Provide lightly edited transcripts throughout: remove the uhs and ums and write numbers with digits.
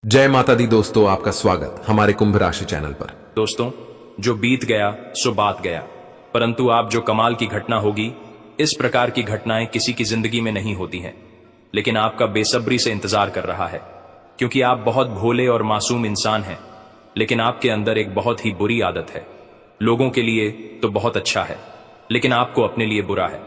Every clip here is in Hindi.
जय माता दी दोस्तों, आपका स्वागत हमारे कुंभ राशि चैनल पर। दोस्तों, जो बीत गया सो बात गया, परंतु आप जो कमाल की घटना होगी, इस प्रकार की घटनाएं किसी की जिंदगी में नहीं होती हैं, लेकिन आपका बेसब्री से इंतजार कर रहा है, क्योंकि आप बहुत भोले और मासूम इंसान हैं, लेकिन आपके अंदर एक बहुत ही बुरी आदत है। लोगों के लिए तो बहुत अच्छा है, लेकिन आपको अपने लिए बुरा है,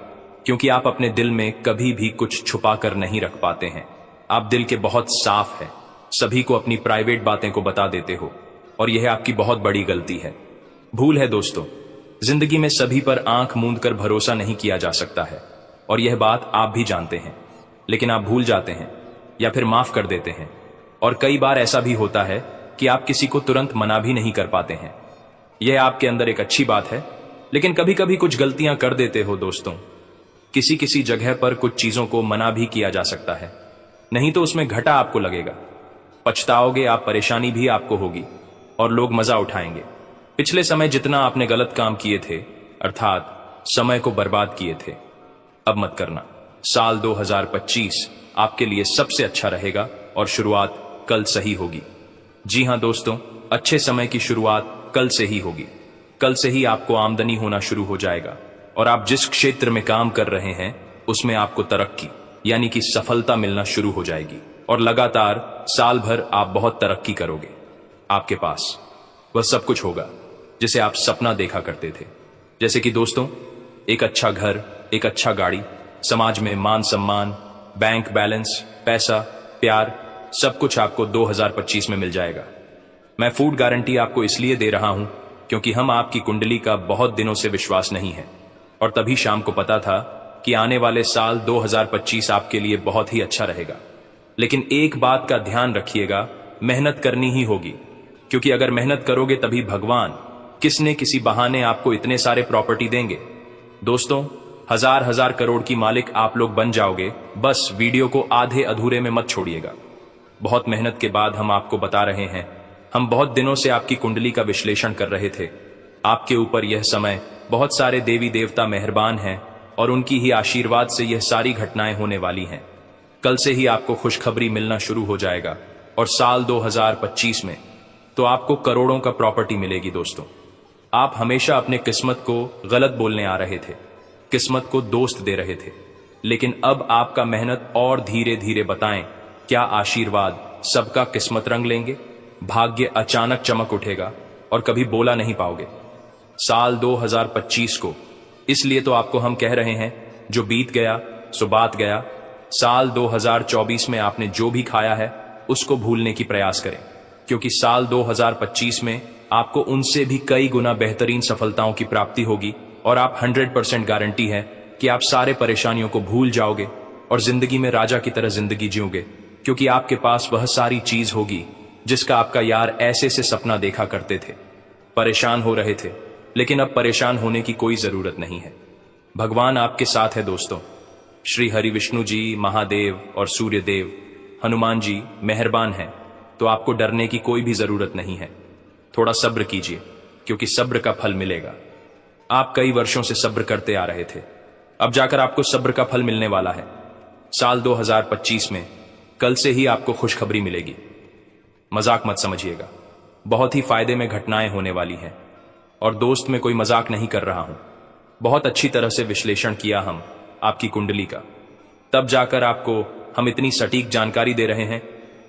क्योंकि आप अपने दिल में कभी भी कुछ छुपा कर नहीं रख पाते हैं। आप दिल के बहुत साफ हैं, सभी को अपनी प्राइवेट बातें को बता देते हो, और यह आपकी बहुत बड़ी गलती है, भूल है। दोस्तों, जिंदगी में सभी पर आंख मूंद कर भरोसा नहीं किया जा सकता है, और यह बात आप भी जानते हैं, लेकिन आप भूल जाते हैं या फिर माफ कर देते हैं। और कई बार ऐसा भी होता है कि आप किसी को तुरंत मना भी नहीं कर पाते हैं। यह आपके अंदर एक अच्छी बात है, लेकिन कभी कभी कुछ गलतियां कर देते हो। दोस्तों, किसी किसी जगह पर कुछ चीजों को मना भी किया जा सकता है, नहीं तो उसमें घाटा आपको लगेगा, पछताओगे आप, परेशानी भी आपको होगी, और लोग मजा उठाएंगे। पिछले समय जितना आपने गलत काम किए थे, अर्थात समय को बर्बाद किए थे, अब मत करना। साल 2025 आपके लिए सबसे अच्छा रहेगा और शुरुआत कल से ही होगी। जी हां दोस्तों, अच्छे समय की शुरुआत कल से ही होगी। कल से ही आपको आमदनी होना शुरू हो जाएगा, और आप जिस क्षेत्र में काम कर रहे हैं उसमें आपको तरक्की यानी कि सफलता मिलना शुरू हो जाएगी, और लगातार साल भर आप बहुत तरक्की करोगे। आपके पास वह सब कुछ होगा जिसे आप सपना देखा करते थे, जैसे कि दोस्तों, एक अच्छा घर, एक अच्छा गाड़ी, समाज में मान सम्मान, बैंक बैलेंस, पैसा, प्यार, सब कुछ आपको 2025 में मिल जाएगा। मैं फूड गारंटी आपको इसलिए दे रहा हूं क्योंकि हम आपकी कुंडली का बहुत दिनों से विश्वास नहीं है, और तभी शाम को पता था कि आने वाले साल 2025 आपके लिए बहुत ही अच्छा रहेगा। लेकिन एक बात का ध्यान रखिएगा, मेहनत करनी ही होगी, क्योंकि अगर मेहनत करोगे तभी भगवान किसने किसी बहाने आपको इतने सारे प्रॉपर्टी देंगे। दोस्तों, हजार हजार करोड़ की मालिक आप लोग बन जाओगे। बस वीडियो को आधे अधूरे में मत छोड़िएगा। बहुत मेहनत के बाद हम आपको बता रहे हैं। हम बहुत दिनों से आपकी कुंडली का विश्लेषण कर रहे थे। आपके ऊपर यह समय बहुत सारे देवी देवता मेहरबान हैं, और उनकी ही आशीर्वाद से यह सारी घटनाएं होने वाली हैं। कल से ही आपको खुशखबरी मिलना शुरू हो जाएगा, और साल 2025 में तो आपको करोड़ों का प्रॉपर्टी मिलेगी। दोस्तों, आप हमेशा अपने किस्मत को गलत बोलने आ रहे थे, किस्मत को दोस्त दे रहे थे, लेकिन अब आपका मेहनत और धीरे धीरे बताएं क्या आशीर्वाद सबका किस्मत रंग लेंगे। भाग्य अचानक चमक उठेगा और कभी बोला नहीं पाओगे। साल 2025 को इसलिए तो आपको हम कह रहे हैं, जो बीत गया सो बात गया। साल 2024 में आपने जो भी खाया है उसको भूलने की प्रयास करें, क्योंकि साल 2025 में आपको उनसे भी कई गुना बेहतरीन सफलताओं की प्राप्ति होगी, और आप 100% गारंटी है कि आप सारे परेशानियों को भूल जाओगे और जिंदगी में राजा की तरह जिंदगी जियोगे, क्योंकि आपके पास वह सारी चीज होगी जिसका आपका यार ऐसे से सपना देखा करते थे। परेशान हो रहे थे, लेकिन अब परेशान होने की कोई जरूरत नहीं है। भगवान आपके साथ है। दोस्तों, श्री हरि विष्णु जी, महादेव और सूर्य देव, हनुमान जी मेहरबान हैं, तो आपको डरने की कोई भी जरूरत नहीं है। थोड़ा सब्र कीजिए, क्योंकि सब्र का फल मिलेगा। आप कई वर्षों से सब्र करते आ रहे थे, अब जाकर आपको सब्र का फल मिलने वाला है। साल 2025 में कल से ही आपको खुशखबरी मिलेगी। मजाक मत समझिएगा, बहुत ही फायदे में घटनाएं होने वाली हैं, और दोस्त में कोई मजाक नहीं कर रहा हूं। बहुत अच्छी तरह से विश्लेषण किया हम आपकी कुंडली का, तब जाकर आपको हम इतनी सटीक जानकारी दे रहे हैं।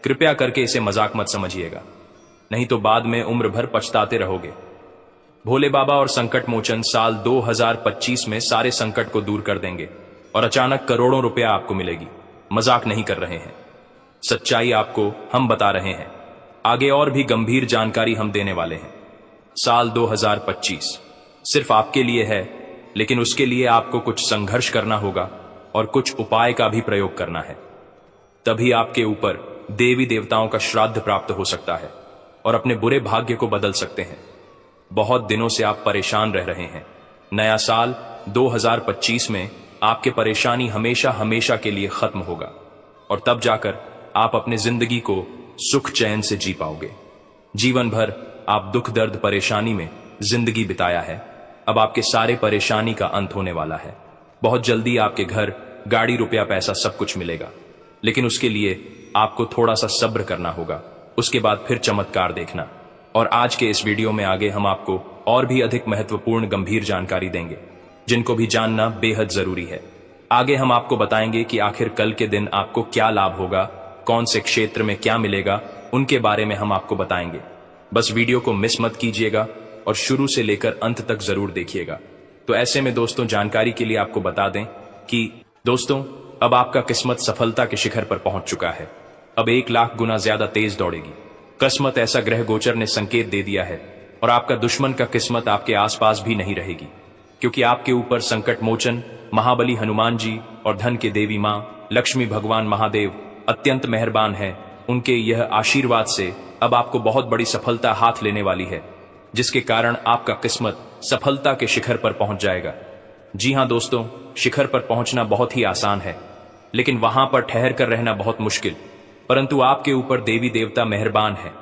कृपया करके इसे मजाक मत समझिएगा, नहीं तो बाद में उम्र भर पछताते रहोगे। भोले बाबा और संकट मोचन साल 2025 में सारे संकट को दूर कर देंगे, और अचानक करोड़ों रुपया आपको मिलेगी। मजाक नहीं कर रहे हैं, सच्चाई आपको हम बता रहे हैं। आगे और भी गंभीर जानकारी हम देने वाले हैं। साल 2025 सिर्फ आपके लिए है, लेकिन उसके लिए आपको कुछ संघर्ष करना होगा और कुछ उपाय का भी प्रयोग करना है। तभी आपके ऊपर देवी देवताओं का श्राद्ध प्राप्त हो सकता है, और अपने बुरे भाग्य को बदल सकते हैं। बहुत दिनों से आप परेशान रह रहे हैं। नया साल 2025 में आपके परेशानी हमेशा हमेशा के लिए खत्म होगा, और तब जाकर आप अपने जिंदगी को सुख चैन से जी पाओगे। जीवन भर आप दुख दर्द परेशानी में जिंदगी बिताया है, अब आपके सारे परेशानी का अंत होने वाला है। बहुत जल्दी आपके घर, गाड़ी, रुपया, पैसा सब कुछ मिलेगा, लेकिन उसके लिए आपको थोड़ा सा सब्र करना होगा। उसके बाद फिर चमत्कार देखना। और आज के इस वीडियो में आगे हम आपको और भी अधिक महत्वपूर्ण गंभीर जानकारी देंगे, जिनको भी जानना बेहद जरूरी है। आगे हम आपको बताएंगे कि आखिर कल के दिन आपको क्या लाभ होगा, कौन से क्षेत्र में क्या मिलेगा, उनके बारे में हम आपको बताएंगे। बस वीडियो को मिस मत कीजिएगा और शुरू से लेकर अंत तक जरूर देखिएगा। तो ऐसे में दोस्तों, जानकारी के लिए आपको बता दें कि दोस्तों, अब आपका किस्मत सफलता के शिखर पर पहुंच चुका है। अब 1 लाख गुना ज्यादा तेज दौड़ेगी। किस्मत ऐसा ग्रह गोचर ने संकेत दे दिया है और आपका दुश्मन का किस्मत आपके आसपास भी नहीं रहेगी, क्योंकि आपके ऊपर संकट मोचन महाबली हनुमान जी और धन के देवी मां लक्ष्मी भगवान महादेव अत्यंत मेहरबान है। उनके यह आशीर्वाद से अब आपको बहुत बड़ी सफलता हाथ लेने वाली है, जिसके कारण आपका किस्मत सफलता के शिखर पर पहुंच जाएगा। जी हां दोस्तों, शिखर पर पहुंचना बहुत ही आसान है, लेकिन वहां पर ठहर कर रहना बहुत मुश्किल। परंतु आपके ऊपर देवी देवता मेहरबान है,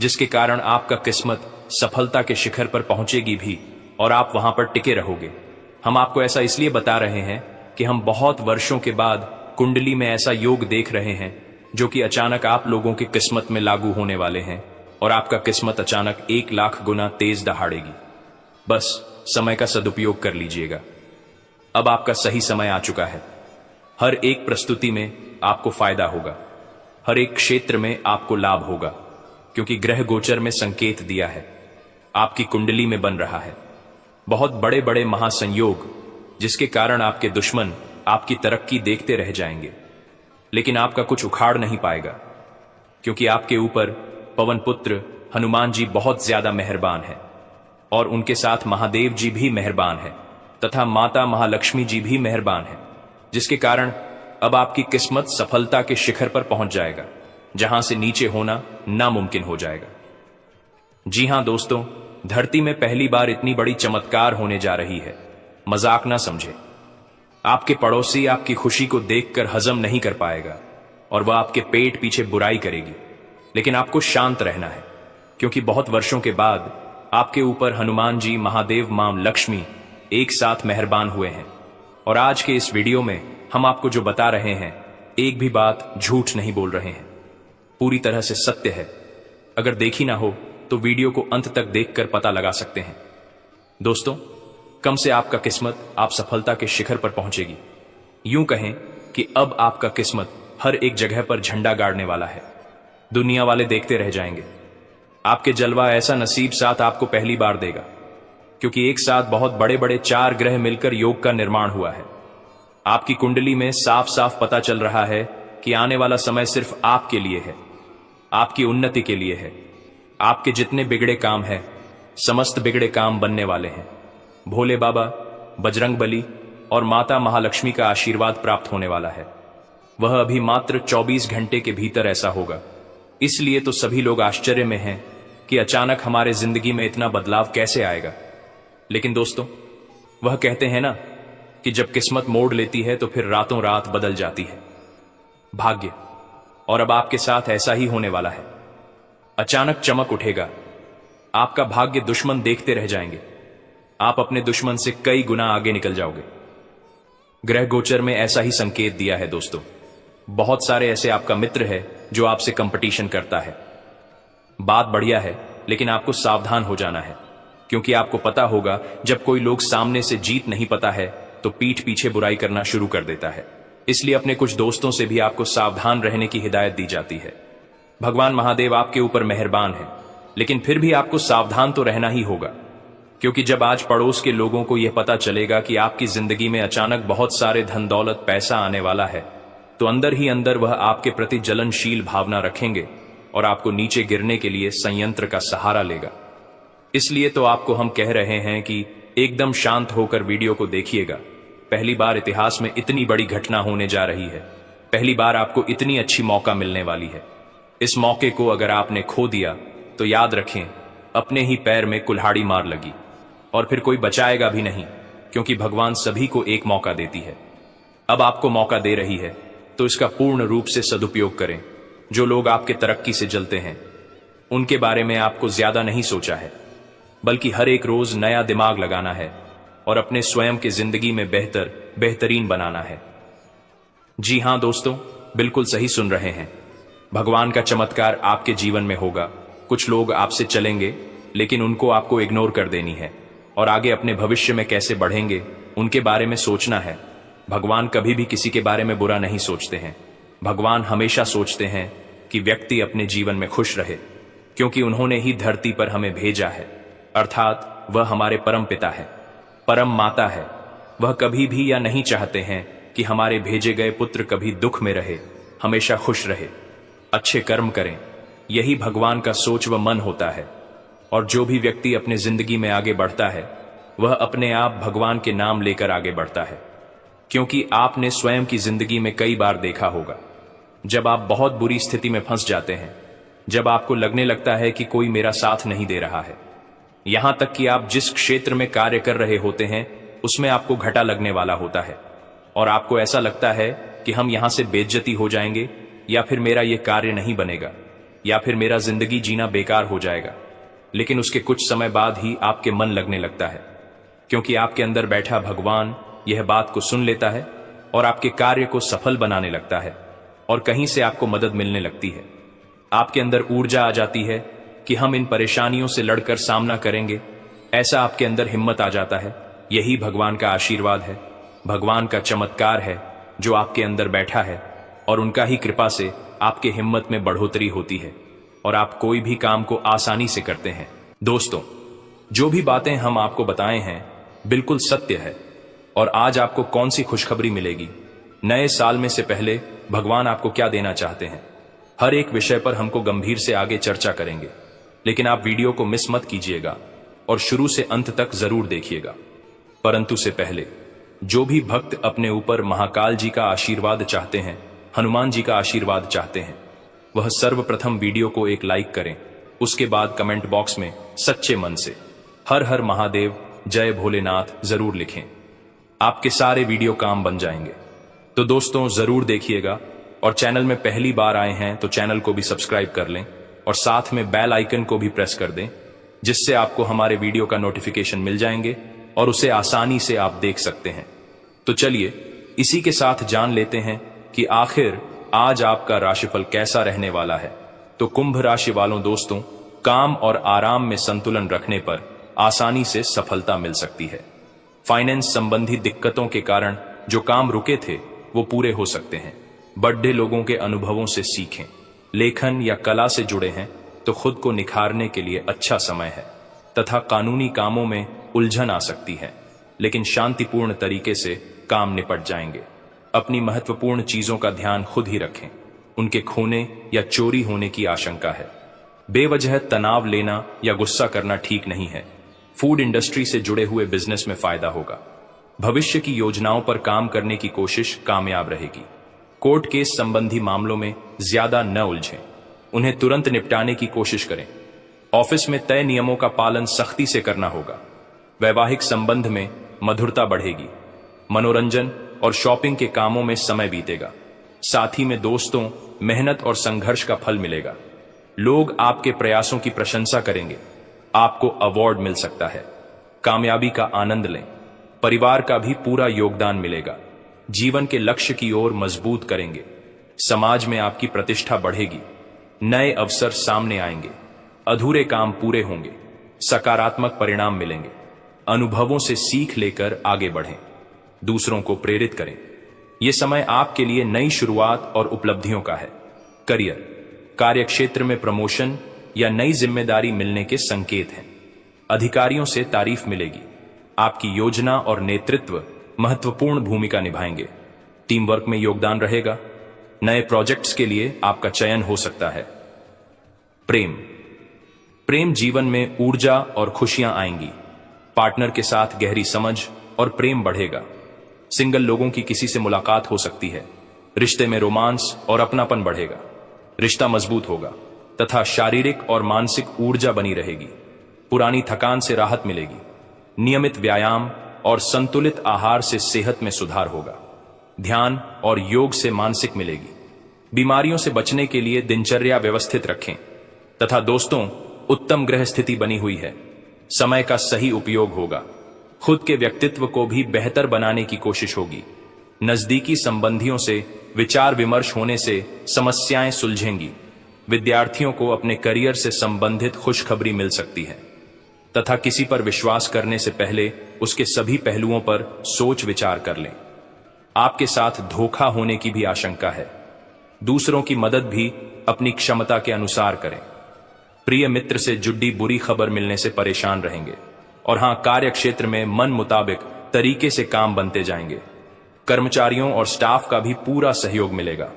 जिसके कारण आपका किस्मत सफलता के शिखर पर पहुंचेगी भी और आप वहां पर टिके रहोगे। हम आपको ऐसा इसलिए बता रहे हैं कि हम बहुत वर्षों के बाद कुंडली में ऐसा योग देख रहे हैं जो कि अचानक आप लोगों की किस्मत में लागू होने वाले हैं और आपका किस्मत अचानक 1 लाख गुना तेज दहाड़ेगी। बस समय का सदुपयोग कर लीजिएगा। अब आपका सही समय आ चुका है। हर एक प्रस्तुति में आपको फायदा होगा, हर एक क्षेत्र में आपको लाभ होगा, क्योंकि ग्रह गोचर में संकेत दिया है, आपकी कुंडली में बन रहा है बहुत बड़े बड़े महासंयोग, जिसके कारण आपके दुश्मन आपकी तरक्की देखते रह जाएंगे, लेकिन आपका कुछ उखाड़ नहीं पाएगा, क्योंकि आपके ऊपर पवन पुत्र हनुमान जी बहुत ज्यादा मेहरबान है और उनके साथ महादेव जी भी मेहरबान है तथा माता महालक्ष्मी जी भी मेहरबान है, जिसके कारण अब आपकी किस्मत सफलता के शिखर पर पहुंच जाएगा, जहां से नीचे होना नामुमकिन हो जाएगा। जी हां दोस्तों, धरती में पहली बार इतनी बड़ी चमत्कार होने जा रही है, मजाक ना समझे। आपके पड़ोसी आपकी खुशी को देखकर हजम नहीं कर पाएगा और वह आपके पेट पीछे बुराई करेगी, लेकिन आपको शांत रहना है, क्योंकि बहुत वर्षों के बाद आपके ऊपर हनुमान जी महादेव मां लक्ष्मी एक साथ मेहरबान हुए हैं। और आज के इस वीडियो में हम आपको जो बता रहे हैं, एक भी बात झूठ नहीं बोल रहे हैं, पूरी तरह से सत्य है। अगर देखी ना हो तो वीडियो को अंत तक देखकर पता लगा सकते हैं। दोस्तों, कम से आपका किस्मत आप सफलता के शिखर पर पहुंचेगी। यूं कहें कि अब आपका किस्मत हर एक जगह पर झंडा गाड़ने वाला है। दुनिया वाले देखते रह जाएंगे। आपके जलवा ऐसा नसीब साथ आपको पहली बार देगा, क्योंकि एक साथ बहुत बड़े बड़े 4 ग्रह मिलकर योग का निर्माण हुआ है। आपकी कुंडली में साफ साफ पता चल रहा है कि आने वाला समय सिर्फ आपके लिए है, आपकी उन्नति के लिए है। आपके जितने बिगड़े काम हैं, समस्त बिगड़े काम बनने वाले हैं। भोले बाबा, बजरंगबली और माता महालक्ष्मी का आशीर्वाद प्राप्त होने वाला है। वह अभी मात्र 24 घंटे के भीतर ऐसा होगा। इसलिए तो सभी लोग आश्चर्य में हैं कि अचानक हमारे जिंदगी में इतना बदलाव कैसे आएगा। लेकिन दोस्तों, वह कहते हैं ना कि जब किस्मत मोड़ लेती है तो फिर रातों रात बदल जाती है भाग्य। और अब आपके साथ ऐसा ही होने वाला है। अचानक चमक उठेगा, आपका भाग्य दुश्मन देखते रह जाएंगे। आप अपने दुश्मन से कई गुना आगे निकल जाओगे। ग्रह गोचर में ऐसा ही संकेत दिया है दोस्तों। बहुत सारे ऐसे आपका मित्र है जो आपसे कंपटीशन करता है। बात बढ़िया है, लेकिन आपको सावधान हो जाना है, क्योंकि आपको पता होगा जब कोई लोग सामने से जीत नहीं पाता है तो पीठ पीछे बुराई करना शुरू कर देता है। इसलिए अपने कुछ दोस्तों से भी आपको सावधान रहने की हिदायत दी जाती है। भगवान महादेव आपके ऊपर मेहरबान है, लेकिन फिर भी आपको सावधान तो रहना ही होगा, क्योंकि जब आज पड़ोस के लोगों को यह पता चलेगा कि आपकी जिंदगी में अचानक बहुत सारे धन दौलत पैसा आने वाला है, तो अंदर ही अंदर वह आपके प्रति जलनशील भावना रखेंगे और आपको नीचे गिरने के लिए संयंत्र का सहारा लेगा। इसलिए तो आपको हम कह रहे हैं कि एकदम शांत होकर वीडियो को देखिएगा। पहली बार इतिहास में इतनी बड़ी घटना होने जा रही है। पहली बार आपको इतनी अच्छी मौका मिलने वाली है। इस मौके को अगर आपने खो दिया तो याद रखें, अपने ही पैर में कुल्हाड़ी मार लगी और फिर कोई बचाएगा भी नहीं, क्योंकि भगवान सभी को एक मौका देती है। अब आपको मौका दे रही है तो इसका पूर्ण रूप से सदुपयोग करें। जो लोग आपके तरक्की से जलते हैं, उनके बारे में आपको ज्यादा नहीं सोचा है, बल्कि हर एक रोज नया दिमाग लगाना है और अपने स्वयं की जिंदगी में बेहतरीन बनाना है। जी हां दोस्तों, बिल्कुल सही सुन रहे हैं। भगवान का चमत्कार आपके जीवन में होगा। कुछ लोग आपसे चलेंगे, लेकिन उनको आपको इग्नोर कर देनी है और आगे अपने भविष्य में कैसे बढ़ेंगे उनके बारे में सोचना है। भगवान कभी भी किसी के बारे में बुरा नहीं सोचते हैं। भगवान हमेशा सोचते हैं कि व्यक्ति अपने जीवन में खुश रहे, क्योंकि उन्होंने ही धरती पर हमें भेजा है, अर्थात वह हमारे परम पिता है, परम माता है। वह कभी भी या नहीं चाहते हैं कि हमारे भेजे गए पुत्र कभी दुख में रहे, हमेशा खुश रहे, अच्छे कर्म करें। यही भगवान का सोच व मन होता है। और जो भी व्यक्ति अपने जिंदगी में आगे बढ़ता है वह अपने आप भगवान के नाम लेकर आगे बढ़ता है, क्योंकि आपने स्वयं की जिंदगी में कई बार देखा होगा, जब आप बहुत बुरी स्थिति में फंस जाते हैं, जब आपको लगने लगता है कि कोई मेरा साथ नहीं दे रहा है, यहां तक कि आप जिस क्षेत्र में कार्य कर रहे होते हैं उसमें आपको घाटा लगने वाला होता है और आपको ऐसा लगता है कि हम यहां से बेइज्जती हो जाएंगे, या फिर मेरा यह कार्य नहीं बनेगा, या फिर मेरा जिंदगी जीना बेकार हो जाएगा। लेकिन उसके कुछ समय बाद ही आपके मन लगने लगता है, क्योंकि आपके अंदर बैठा भगवान यह बात को सुन लेता है और आपके कार्य को सफल बनाने लगता है और कहीं से आपको मदद मिलने लगती है। आपके अंदर ऊर्जा आ जाती है कि हम इन परेशानियों से लड़कर सामना करेंगे। ऐसा आपके अंदर हिम्मत आ जाता है। यही भगवान का आशीर्वाद है, भगवान का चमत्कार है जो आपके अंदर बैठा है, और उनका ही कृपा से आपके हिम्मत में बढ़ोतरी होती है और आप कोई भी काम को आसानी से करते हैं। दोस्तों, जो भी बातें हम आपको बताए हैं बिल्कुल सत्य है। और आज आपको कौन सी खुशखबरी मिलेगी? नए साल में से पहले भगवान आपको क्या देना चाहते हैं? हर एक विषय पर हमको गंभीर से आगे चर्चा करेंगे, लेकिन आप वीडियो को मिस मत कीजिएगा और शुरू से अंत तक जरूर देखिएगा। परंतु से पहले जो भी भक्त अपने ऊपर महाकाल जी का आशीर्वाद चाहते हैं, हनुमान जी का आशीर्वाद चाहते हैं, वह सर्वप्रथम वीडियो को एक लाइक करें। उसके बाद कमेंट बॉक्स में सच्चे मन से हर हर महादेव, जय भोलेनाथ जरूर लिखें। आपके सारे वीडियो काम बन जाएंगे। तो दोस्तों, जरूर देखिएगा और चैनल में पहली बार आए हैं तो चैनल को भी सब्सक्राइब कर लें और साथ में बेल आइकन को भी प्रेस कर दें, जिससे आपको हमारे वीडियो का नोटिफिकेशन मिल जाएंगे और उसे आसानी से आप देख सकते हैं। तो चलिए इसी के साथ जान लेते हैं कि आखिर आज आपका राशिफल कैसा रहने वाला है। तो कुंभ राशि वालों दोस्तों, काम और आराम में संतुलन रखने पर आसानी से सफलता मिल सकती है। फाइनेंस संबंधी दिक्कतों के कारण जो काम रुके थे वो पूरे हो सकते हैं। बड़े लोगों के अनुभवों से सीखें। लेखन या कला से जुड़े हैं तो खुद को निखारने के लिए अच्छा समय है, तथा कानूनी कामों में उलझन आ सकती है, लेकिन शांतिपूर्ण तरीके से काम निपट जाएंगे। अपनी महत्वपूर्ण चीजों का ध्यान खुद ही रखें, उनके खोने या चोरी होने की आशंका है। बेवजह तनाव लेना या गुस्सा करना ठीक नहीं है। फूड इंडस्ट्री से जुड़े हुए बिजनेस में फायदा होगा। भविष्य की योजनाओं पर काम करने की कोशिश कामयाब रहेगी। कोर्ट केस संबंधी मामलों में ज्यादा न उलझें, उन्हें तुरंत निपटाने की कोशिश करें। ऑफिस में तय नियमों का पालन सख्ती से करना होगा। वैवाहिक संबंध में मधुरता बढ़ेगी। मनोरंजन और शॉपिंग के कामों में समय बीतेगा। साथ ही में दोस्तों, मेहनत और संघर्ष का फल मिलेगा। लोग आपके प्रयासों की प्रशंसा करेंगे। आपको अवार्ड मिल सकता है। कामयाबी का आनंद लें। परिवार का भी पूरा योगदान मिलेगा। जीवन के लक्ष्य की ओर मजबूत करेंगे। समाज में आपकी प्रतिष्ठा बढ़ेगी। नए अवसर सामने आएंगे। अधूरे काम पूरे होंगे। सकारात्मक परिणाम मिलेंगे। अनुभवों से सीख लेकर आगे बढ़ें। दूसरों को प्रेरित करें। यह समय आपके लिए नई शुरुआत और उपलब्धियों का है। करियर, कार्यक्षेत्र में प्रमोशन या नई जिम्मेदारी मिलने के संकेत हैं। अधिकारियों से तारीफ मिलेगी। आपकी योजना और नेतृत्व महत्वपूर्ण भूमिका निभाएंगे। टीम वर्क में योगदान रहेगा। नए प्रोजेक्ट्स के लिए आपका चयन हो सकता है। प्रेम जीवन में ऊर्जा और खुशियां आएंगी। पार्टनर के साथ गहरी समझ और प्रेम बढ़ेगा। सिंगल लोगों की किसी से मुलाकात हो सकती है। रिश्ते में रोमांस और अपनापन बढ़ेगा। रिश्ता मजबूत होगा तथा शारीरिक और मानसिक ऊर्जा बनी रहेगी। पुरानी थकान से राहत मिलेगी। नियमित व्यायाम और संतुलित आहार से सेहत में सुधार होगा। ध्यान और योग से मानसिक मिलेगी। बीमारियों से बचने के लिए दिनचर्या व्यवस्थित रखें। तथा दोस्तों, उत्तम ग्रह स्थिति बनी हुई है। समय का सही उपयोग होगा। खुद के व्यक्तित्व को भी बेहतर बनाने की कोशिश होगी। नजदीकी संबंधियों से विचार विमर्श होने से समस्याएं सुलझेंगी। विद्यार्थियों को अपने करियर से संबंधित खुशखबरी मिल सकती है तथा किसी पर विश्वास करने से पहले उसके सभी पहलुओं पर सोच विचार कर लें। आपके साथ धोखा होने की भी आशंका है। दूसरों की मदद भी अपनी क्षमता के अनुसार करें। प्रिय मित्र से जुड़ी बुरी खबर मिलने से परेशान रहेंगे। और हां, कार्य क्षेत्र में मन मुताबिक तरीके से काम बनते जाएंगे। कर्मचारियों और स्टाफ का भी पूरा सहयोग मिलेगा।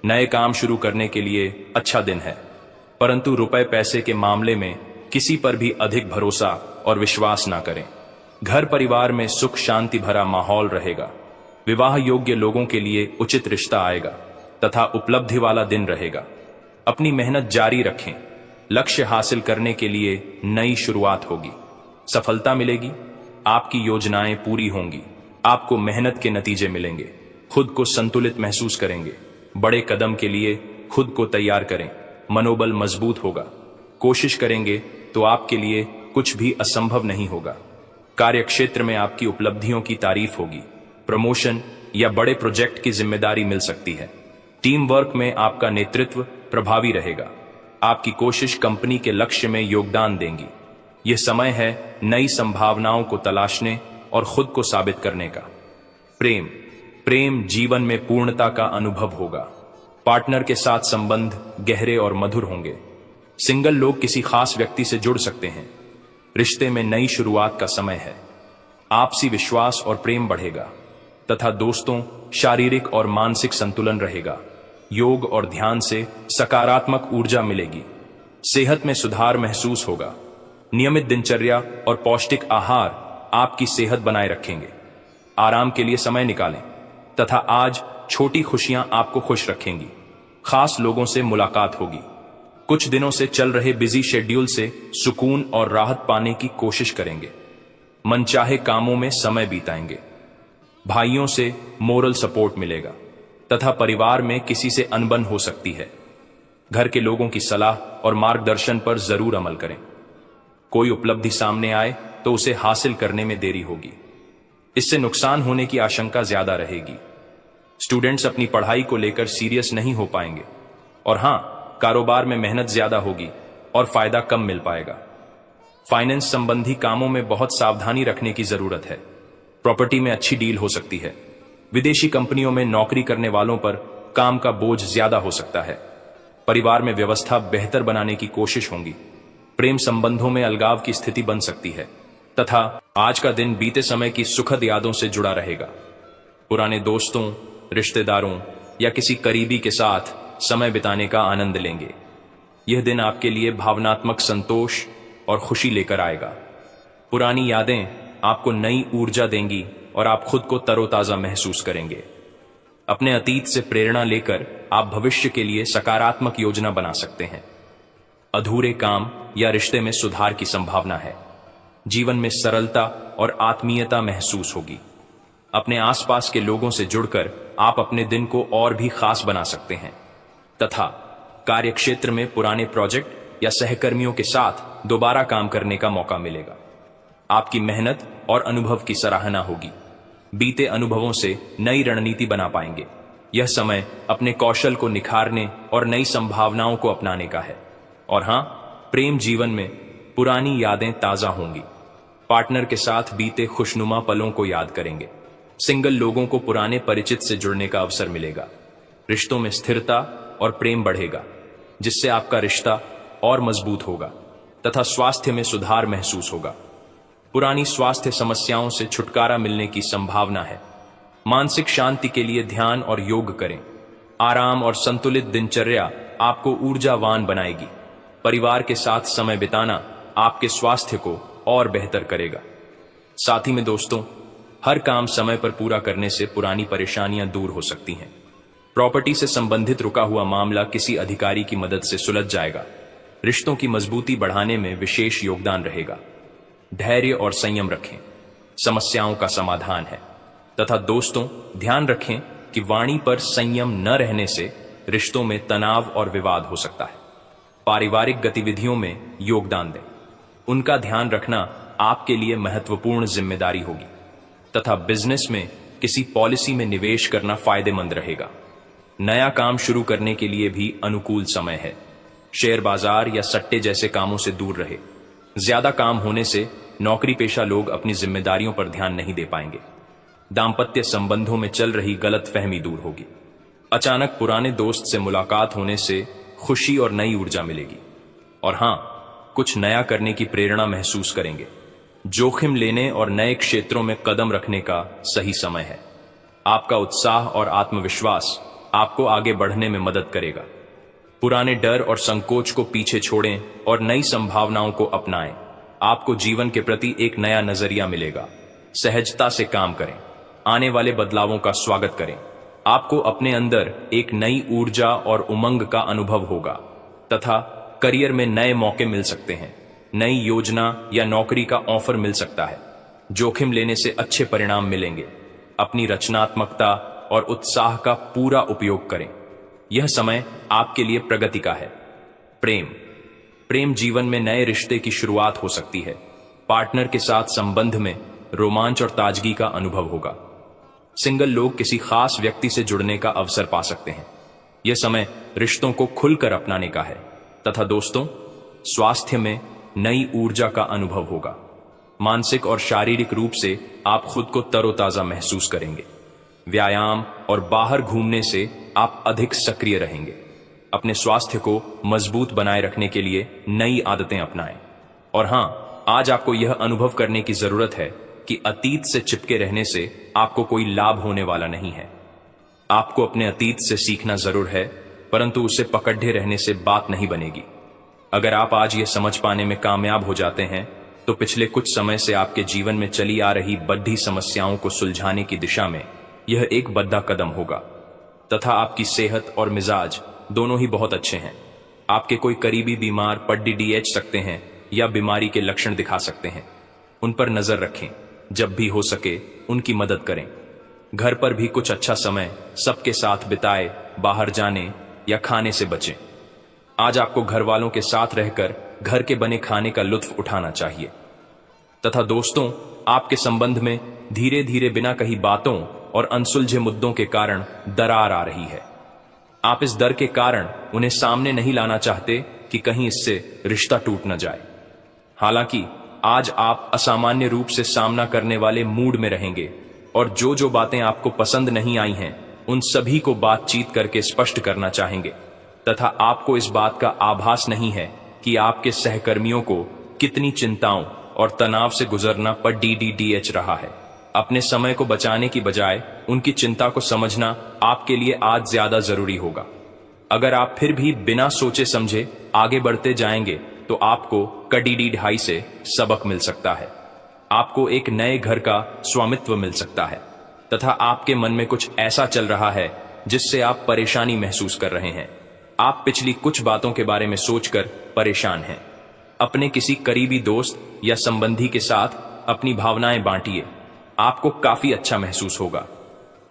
नए काम शुरू करने के लिए अच्छा दिन है, परंतु रुपए पैसे के मामले में किसी पर भी अधिक भरोसा और विश्वास ना करें। घर परिवार में सुख शांति भरा माहौल रहेगा। विवाह योग्य लोगों के लिए उचित रिश्ता आएगा तथा उपलब्धि वाला दिन रहेगा। अपनी मेहनत जारी रखें। लक्ष्य हासिल करने के लिए नई शुरुआत होगी। सफलता मिलेगी। आपकी योजनाएं पूरी होंगी। आपको मेहनत के नतीजे मिलेंगे। खुद को संतुलित महसूस करेंगे। बड़े कदम के लिए खुद को तैयार करें। मनोबल मजबूत होगा। कोशिश करेंगे तो आपके लिए कुछ भी असंभव नहीं होगा। कार्यक्षेत्र में आपकी उपलब्धियों की तारीफ होगी। प्रमोशन या बड़े प्रोजेक्ट की जिम्मेदारी मिल सकती है। टीम वर्क में आपका नेतृत्व प्रभावी रहेगा। आपकी कोशिश कंपनी के लक्ष्य में योगदान देंगी। यह समय है नई संभावनाओं को तलाशने और खुद को साबित करने का। प्रेम जीवन में पूर्णता का अनुभव होगा। पार्टनर के साथ संबंध गहरे और मधुर होंगे। सिंगल लोग किसी खास व्यक्ति से जुड़ सकते हैं। रिश्ते में नई शुरुआत का समय है। आपसी विश्वास और प्रेम बढ़ेगा तथा दोस्तों, शारीरिक और मानसिक संतुलन रहेगा। योग और ध्यान से सकारात्मक ऊर्जा मिलेगी। सेहत में सुधार महसूस होगा। नियमित दिनचर्या और पौष्टिक आहार आपकी सेहत बनाए रखेंगे। आराम के लिए समय निकालें तथा आज छोटी खुशियां आपको खुश रखेंगी। खास लोगों से मुलाकात होगी। कुछ दिनों से चल रहे बिजी शेड्यूल से सुकून और राहत पाने की कोशिश करेंगे। मनचाहे कामों में समय बिताएंगे। भाइयों से मोरल सपोर्ट मिलेगा तथा परिवार में किसी से अनबन हो सकती है। घर के लोगों की सलाह और मार्गदर्शन पर जरूर अमल करें। कोई उपलब्धि सामने आए तो उसे हासिल करने में देरी होगी। इससे नुकसान होने की आशंका ज्यादा रहेगी। स्टूडेंट्स अपनी पढ़ाई को लेकर सीरियस नहीं हो पाएंगे। और हां, कारोबार में मेहनत ज्यादा होगी और फायदा कम मिल पाएगा। फाइनेंस संबंधी कामों में बहुत सावधानी रखने की जरूरत है। प्रॉपर्टी में अच्छी डील हो सकती है। विदेशी कंपनियों में नौकरी करने वालों पर काम का बोझ ज्यादा हो सकता है। परिवार में व्यवस्था बेहतर बनाने की कोशिश होगी। प्रेम संबंधों में अलगाव की स्थिति बन सकती है तथा आज का दिन बीते समय की सुखद यादों से जुड़ा रहेगा। पुराने दोस्तों, रिश्तेदारों या किसी करीबी के साथ समय बिताने का आनंद लेंगे। यह दिन आपके लिए भावनात्मक संतोष और खुशी लेकर आएगा। पुरानी यादें आपको नई ऊर्जा देंगी और आप खुद को तरोताजा महसूस करेंगे। अपने अतीत से प्रेरणा लेकर आप भविष्य के लिए सकारात्मक योजना बना सकते हैं। अधूरे काम या रिश्ते में सुधार की संभावना है। जीवन में सरलता और आत्मीयता महसूस होगी। अपने आसपास के लोगों से जुड़कर आप अपने दिन को और भी खास बना सकते हैं तथा कार्यक्षेत्र में पुराने प्रोजेक्ट या सहकर्मियों के साथ दोबारा काम करने का मौका मिलेगा। आपकी मेहनत और अनुभव की सराहना होगी। बीते अनुभवों से नई रणनीति बना पाएंगे। यह समय अपने कौशल को निखारने और नई संभावनाओं को अपनाने का है। और हां, प्रेम जीवन में पुरानी यादें ताजा होंगी। पार्टनर के साथ बीते खुशनुमा पलों को याद करेंगे। सिंगल लोगों को पुराने परिचित से जुड़ने का अवसर मिलेगा। रिश्तों में स्थिरता और प्रेम बढ़ेगा, जिससे आपका रिश्ता और मजबूत होगा तथा स्वास्थ्य में सुधार महसूस होगा। पुरानी स्वास्थ्य समस्याओं से छुटकारा मिलने की संभावना है। मानसिक शांति के लिए ध्यान और योग करें। आराम और संतुलित दिनचर्या आपको ऊर्जावान बनाएगी। परिवार के साथ समय बिताना आपके स्वास्थ्य को और बेहतर करेगा। साथ ही में दोस्तों, हर काम समय पर पूरा करने से पुरानी परेशानियां दूर हो सकती हैं। प्रॉपर्टी से संबंधित रुका हुआ मामला किसी अधिकारी की मदद से सुलझ जाएगा। रिश्तों की मजबूती बढ़ाने में विशेष योगदान रहेगा। धैर्य और संयम रखें, समस्याओं का समाधान है। तथा दोस्तों, ध्यान रखें कि वाणी पर संयम न रहने से रिश्तों में तनाव और विवाद हो सकता है। पारिवारिक गतिविधियों में योगदान दें। उनका ध्यान रखना आपके लिए महत्वपूर्ण जिम्मेदारी होगी तथा बिजनेस में किसी पॉलिसी में निवेश करना फायदेमंद रहेगा। नया काम शुरू करने के लिए भी अनुकूल समय है। शेयर बाजार या सट्टे जैसे कामों से दूर रहे। ज्यादा काम होने से नौकरी पेशा लोग अपनी जिम्मेदारियों पर ध्यान नहीं दे पाएंगे। दाम्पत्य संबंधों में चल रही गलतफहमी दूर होगी। अचानक पुराने दोस्त से मुलाकात होने से खुशी और नई ऊर्जा मिलेगी। और हां, कुछ नया करने की प्रेरणा महसूस करेंगे। जोखिम लेने और नए क्षेत्रों में कदम रखने का सही समय है। आपका उत्साह और आत्मविश्वास आपको आगे बढ़ने में मदद करेगा। पुराने डर और संकोच को पीछे छोड़ें और नई संभावनाओं को अपनाएं। आपको जीवन के प्रति एक नया नजरिया मिलेगा। सहजता से काम करें। आने वाले बदलावों का स्वागत करें। आपको अपने अंदर एक नई ऊर्जा और उमंग का अनुभव होगा तथा करियर में नए मौके मिल सकते हैं। नई योजना या नौकरी का ऑफर मिल सकता है। जोखिम लेने से अच्छे परिणाम मिलेंगे। अपनी रचनात्मकता और उत्साह का पूरा उपयोग करें। यह समय आपके लिए प्रगति का है। प्रेम जीवन में नए रिश्ते की शुरुआत हो सकती है। पार्टनर के साथ संबंध में रोमांच और ताजगी का अनुभव होगा। सिंगल लोग किसी खास व्यक्ति से जुड़ने का अवसर पा सकते हैं। यह समय रिश्तों को खुलकर अपनाने का है। तथा दोस्तों, स्वास्थ्य में नई ऊर्जा का अनुभव होगा। मानसिक और शारीरिक रूप से आप खुद को तरोताजा महसूस करेंगे। व्यायाम और बाहर घूमने से आप अधिक सक्रिय रहेंगे। अपने स्वास्थ्य को मजबूत बनाए रखने के लिए नई आदतें अपनाएं। और हां, आज आपको यह अनुभव करने की जरूरत है कि अतीत से चिपके रहने से आपको कोई लाभ होने वाला नहीं है। आपको अपने अतीत से सीखना जरूर है, परंतु उसे पकड़े रहने से बात नहीं बनेगी। अगर आप आज यह समझ पाने में कामयाब हो जाते हैं तो पिछले कुछ समय से आपके जीवन में चली आ रही बढ़ती समस्याओं को सुलझाने की दिशा में यह एक बड़ा कदम होगा। तथा आपकी सेहत और मिजाज दोनों ही बहुत अच्छे हैं। आपके कोई करीबी बीमार पड्डीडीएच सकते हैं या बीमारी के लक्षण दिखा सकते हैं। उन पर नजर रखें। जब भी हो सके उनकी मदद करें। घर पर भी कुछ अच्छा समय सबके साथ बिताए। बाहर जाने या खाने से बचें। आज आपको घर वालों के साथ रहकर घर के बने खाने का लुत्फ उठाना चाहिए। तथा दोस्तों, आपके संबंध में धीरे धीरे बिना कही बातों और अनसुलझे मुद्दों के कारण दरार आ रही है। आप इस डर के कारण उन्हें सामने नहीं लाना चाहते कि कहीं इससे रिश्ता टूट न जाए। हालांकि आज आप असामान्य रूप से सामना करने वाले मूड में रहेंगे और जो जो बातें आपको पसंद नहीं आई हैं उन सभी को बातचीत करके स्पष्ट करना चाहेंगे। तथा आपको इस बात का आभास नहीं है कि आपके सहकर्मियों को कितनी चिंताओं और तनाव से गुजरना पड्डीडीएच रहा है। अपने समय को बचाने की बजाय उनकी चिंता को समझना आपके लिए आज ज्यादा जरूरी होगा। अगर आप फिर भी बिना सोचे समझे आगे बढ़ते जाएंगे तो आपको कड़ीडी ढाई से सबक मिल सकता है। आपको एक नए घर का स्वामित्व मिल सकता है तथा आपके मन में कुछ ऐसा चल रहा है जिससे आप परेशानी महसूस कर रहे हैं। आप पिछली कुछ बातों के बारे में सोचकर परेशान हैं। अपने किसी करीबी दोस्त या संबंधी के साथ अपनी भावनाएं बांटिए। आपको काफी अच्छा महसूस होगा।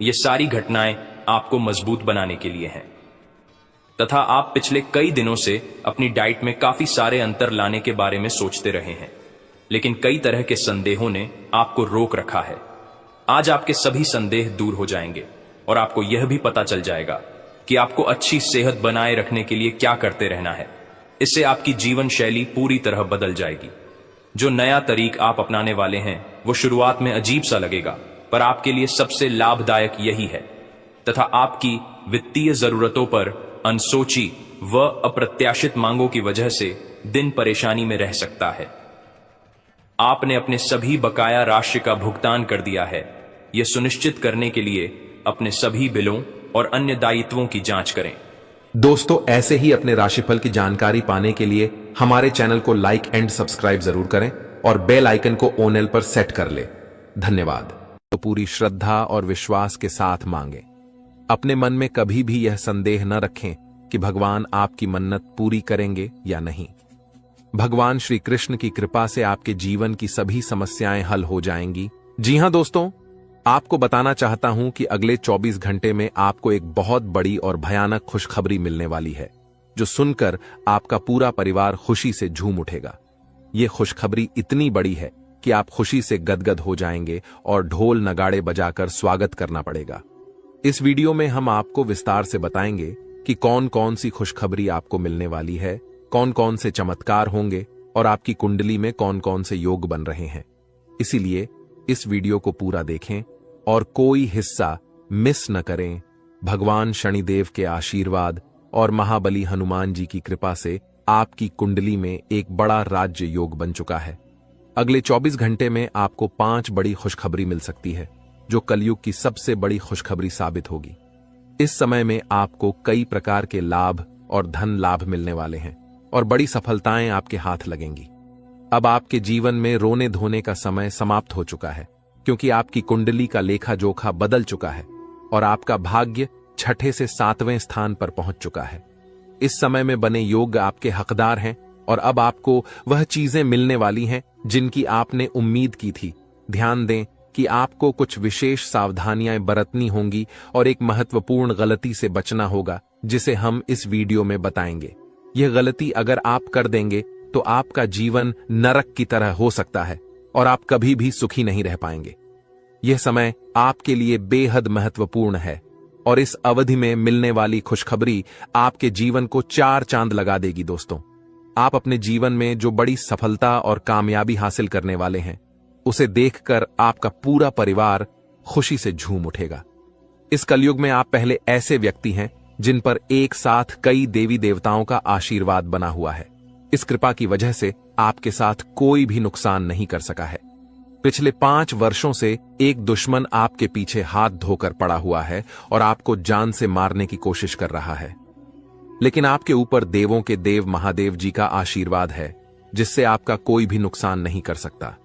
ये सारी घटनाएं आपको मजबूत बनाने के लिए हैं। तथा आप पिछले कई दिनों से अपनी डाइट में काफी सारे अंतर लाने के बारे में सोचते रहे हैं, लेकिन कई तरह के संदेहों ने आपको रोक रखा है। आज आपके सभी संदेह दूर हो जाएंगे और आपको यह भी पता चल जाएगा कि आपको अच्छी सेहत बनाए रखने के लिए क्या करते रहना है। इससे आपकी जीवन शैली पूरी तरह बदल जाएगी। जो नया तरीक आप अपनाने वाले हैं वो शुरुआत में अजीब सा लगेगा, पर आपके लिए सबसे लाभदायक यही है। तथा आपकी वित्तीय जरूरतों पर अनसोची व अप्रत्याशित मांगों की वजह से दिन परेशानी में रह सकता है। आपने अपने सभी बकाया राशि का भुगतान कर दिया है। यह सुनिश्चित करने के लिए अपने सभी बिलों और अन्य दायित्वों की जांच करें। दोस्तों, ऐसे ही अपने राशिफल की जानकारी पाने के लिए हमारे चैनल को लाइक एंड सब्सक्राइब जरूर करें और बेल आइकन को ऑल पर सेट कर ले। धन्यवाद। तो पूरी श्रद्धा और विश्वास के साथ मांगे। अपने मन में कभी भी यह संदेह न रखें कि भगवान आपकी मन्नत पूरी करेंगे या नहीं। भगवान श्री कृष्ण की कृपा से आपके जीवन की सभी समस्याएं हल हो जाएंगी। जी हां दोस्तों, आपको बताना चाहता हूं कि अगले 24 घंटे में आपको एक बहुत बड़ी और भयानक खुशखबरी मिलने वाली है, जो सुनकर आपका पूरा परिवार खुशी से झूम उठेगा। ये खुशखबरी इतनी बड़ी है कि आप खुशी से गदगद हो जाएंगे और ढोल नगाड़े बजाकर स्वागत करना पड़ेगा। इस वीडियो में हम आपको विस्तार से बताएंगे कि कौन कौन सी खुशखबरी आपको मिलने वाली है, कौन कौन से चमत्कार होंगे और आपकी कुंडली में कौन कौन से योग बन रहे हैं। इसीलिए इस वीडियो को पूरा देखें और कोई हिस्सा मिस न करें। भगवान शनिदेव के आशीर्वाद और महाबली हनुमान जी की कृपा से आपकी कुंडली में एक बड़ा राज्य योग बन चुका है। अगले 24 घंटे में आपको 5 बड़ी खुशखबरी मिल सकती है, जो कलयुग की सबसे बड़ी खुशखबरी साबित होगी। इस समय में आपको कई प्रकार के लाभ और धन लाभ मिलने वाले हैं और बड़ी सफलताएं आपके हाथ लगेंगी। अब आपके जीवन में रोने धोने का समय समाप्त हो चुका है, क्योंकि आपकी कुंडली का लेखा जोखा बदल चुका है और आपका भाग्य 6 से 7वें स्थान पर पहुंच चुका है। इस समय में बने योग आपके हकदार हैं और अब आपको वह चीजें मिलने वाली हैं जिनकी आपने उम्मीद की थी। ध्यान दें कि आपको कुछ विशेष सावधानियां बरतनी होंगी और एक महत्वपूर्ण गलती से बचना होगा, जिसे हम इस वीडियो में बताएंगे। यह गलती अगर आप कर देंगे तो आपका जीवन नरक की तरह हो सकता है और आप कभी भी सुखी नहीं रह पाएंगे। यह समय आपके लिए बेहद महत्वपूर्ण है और इस अवधि में मिलने वाली खुशखबरी आपके जीवन को 4 चांद लगा देगी। दोस्तों, आप अपने जीवन में जो बड़ी सफलता और कामयाबी हासिल करने वाले हैं, उसे देखकर आपका पूरा परिवार खुशी से झूम उठेगा। इस कलयुग में आप पहले ऐसे व्यक्ति हैं जिन पर एक साथ कई देवी देवताओं का आशीर्वाद बना हुआ है। इस कृपा की वजह से आपके साथ कोई भी नुकसान नहीं कर सका है। पिछले 5 वर्षों से एक दुश्मन आपके पीछे हाथ धोकर पड़ा हुआ है और आपको जान से मारने की कोशिश कर रहा है, लेकिन आपके ऊपर देवों के देव महादेव जी का आशीर्वाद है, जिससे आपका कोई भी नुकसान नहीं कर सकता।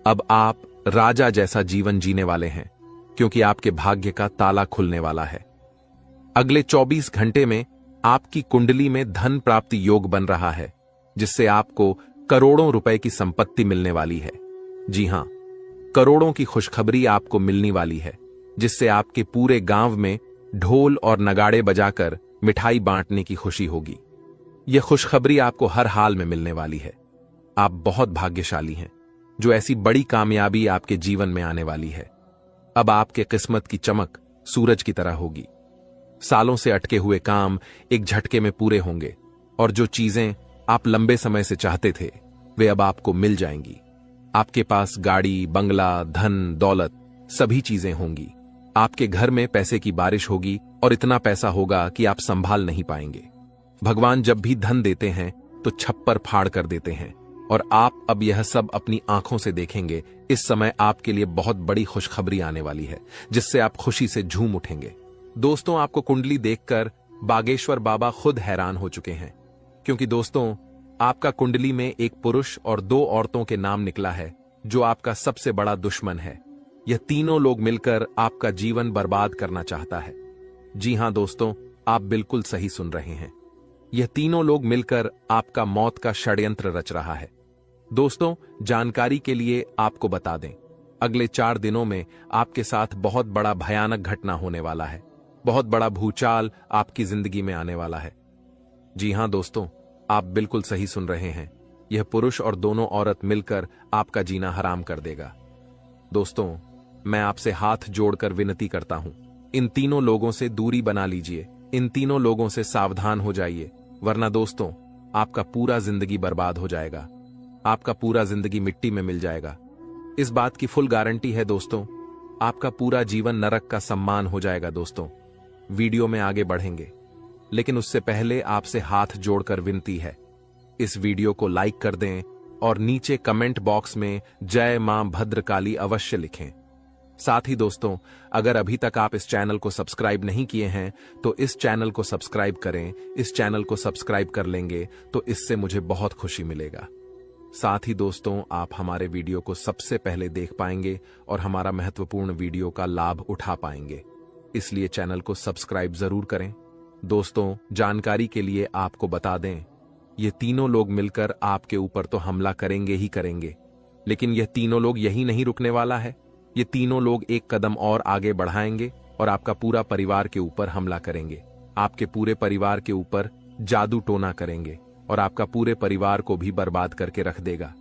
अब आप राजा जैसा जीवन जीने वाले हैं, क्योंकि आपके भाग्य का ताला खुलने वाला है। अगले 24 घंटे में आपकी कुंडली में धन प्राप्ति योग बन रहा है, जिससे आपको करोड़ों रुपए की संपत्ति मिलने वाली है। जी हां, करोड़ों की खुशखबरी आपको मिलने वाली है, जिससे आपके पूरे गांव में ढोल और नगाड़े बजाकर मिठाई बांटने की खुशी होगी। यह खुशखबरी आपको हर हाल में मिलने वाली है। आप बहुत भाग्यशाली हैं, जो ऐसी बड़ी कामयाबी आपके जीवन में आने वाली है। अब आपके किस्मत की चमक सूरज की तरह होगी। सालों से अटके हुए काम एक झटके में पूरे होंगे और जो चीजें आप लंबे समय से चाहते थे, वे अब आपको मिल जाएंगी। आपके पास गाड़ी, बंगला, धन, दौलत सभी चीजें होंगी। आपके घर में पैसे की बारिश होगी और इतना पैसा होगा कि आप संभाल नहीं पाएंगे। भगवान जब भी धन देते हैं तो छप्पर फाड़ कर देते हैं और आप अब यह सब अपनी आंखों से देखेंगे। इस समय आपके लिए बहुत बड़ी खुशखबरी आने वाली है, जिससे आप खुशी से झूम उठेंगे। दोस्तों, आपको कुंडली देखकर बागेश्वर बाबा खुद हैरान हो चुके हैं, क्योंकि दोस्तों, आपका कुंडली में एक पुरुष और 2 औरतों के नाम निकला है, जो आपका सबसे बड़ा दुश्मन है। यह तीनों लोग मिलकर आपका जीवन बर्बाद करना चाहता है। जी हां दोस्तों, आप बिल्कुल सही सुन रहे हैं। यह तीनों लोग मिलकर आपका मौत का षड्यंत्र रच रहा है। दोस्तों, जानकारी के लिए आपको बता दें, अगले 4 दिनों में आपके साथ बहुत बड़ा भयानक घटना होने वाला है। बहुत बड़ा भूचाल आपकी जिंदगी में आने वाला है। जी हां दोस्तों, आप बिल्कुल सही सुन रहे हैं। यह पुरुष और दोनों औरत मिलकर आपका जीना हराम कर देगा। दोस्तों, मैं आपसे हाथ जोड़कर विनती करता हूं, इन तीनों लोगों से दूरी बना लीजिए। इन तीनों लोगों से सावधान हो जाइए, वरना दोस्तों, आपका पूरा जिंदगी बर्बाद हो जाएगा। आपका पूरा जिंदगी मिट्टी में मिल जाएगा। इस बात की फुल गारंटी है दोस्तों। आपका पूरा जीवन नरक का सम्मान हो जाएगा। दोस्तों, वीडियो में आगे बढ़ेंगे, लेकिन उससे पहले आपसे हाथ जोड़कर विनती है, इस वीडियो को लाइक कर दें और नीचे कमेंट बॉक्स में जय मां भद्रकाली अवश्य लिखें। साथ ही दोस्तों, अगर अभी तक आप इस चैनल को सब्सक्राइब नहीं किए हैं तो इस चैनल को सब्सक्राइब करें। इस चैनल को सब्सक्राइब कर लेंगे तो इससे मुझे बहुत खुशी मिलेगा। साथ ही दोस्तों, आप हमारे वीडियो को सबसे पहले देख पाएंगे और हमारा महत्वपूर्ण वीडियो का लाभ उठा पाएंगे। इसलिए चैनल को सब्सक्राइब जरूर करें। दोस्तों, जानकारी के लिए आपको बता दें, ये तीनों लोग मिलकर आपके ऊपर तो हमला करेंगे ही करेंगे, लेकिन यह तीनों लोग यही नहीं रुकने वाला है। ये तीनों लोग एक कदम और आगे बढ़ाएंगे और आपका पूरा परिवार के ऊपर हमला करेंगे। आपके पूरे परिवार के ऊपर जादू टोना करेंगे और आपका पूरे परिवार को भी बर्बाद करके रख देगा।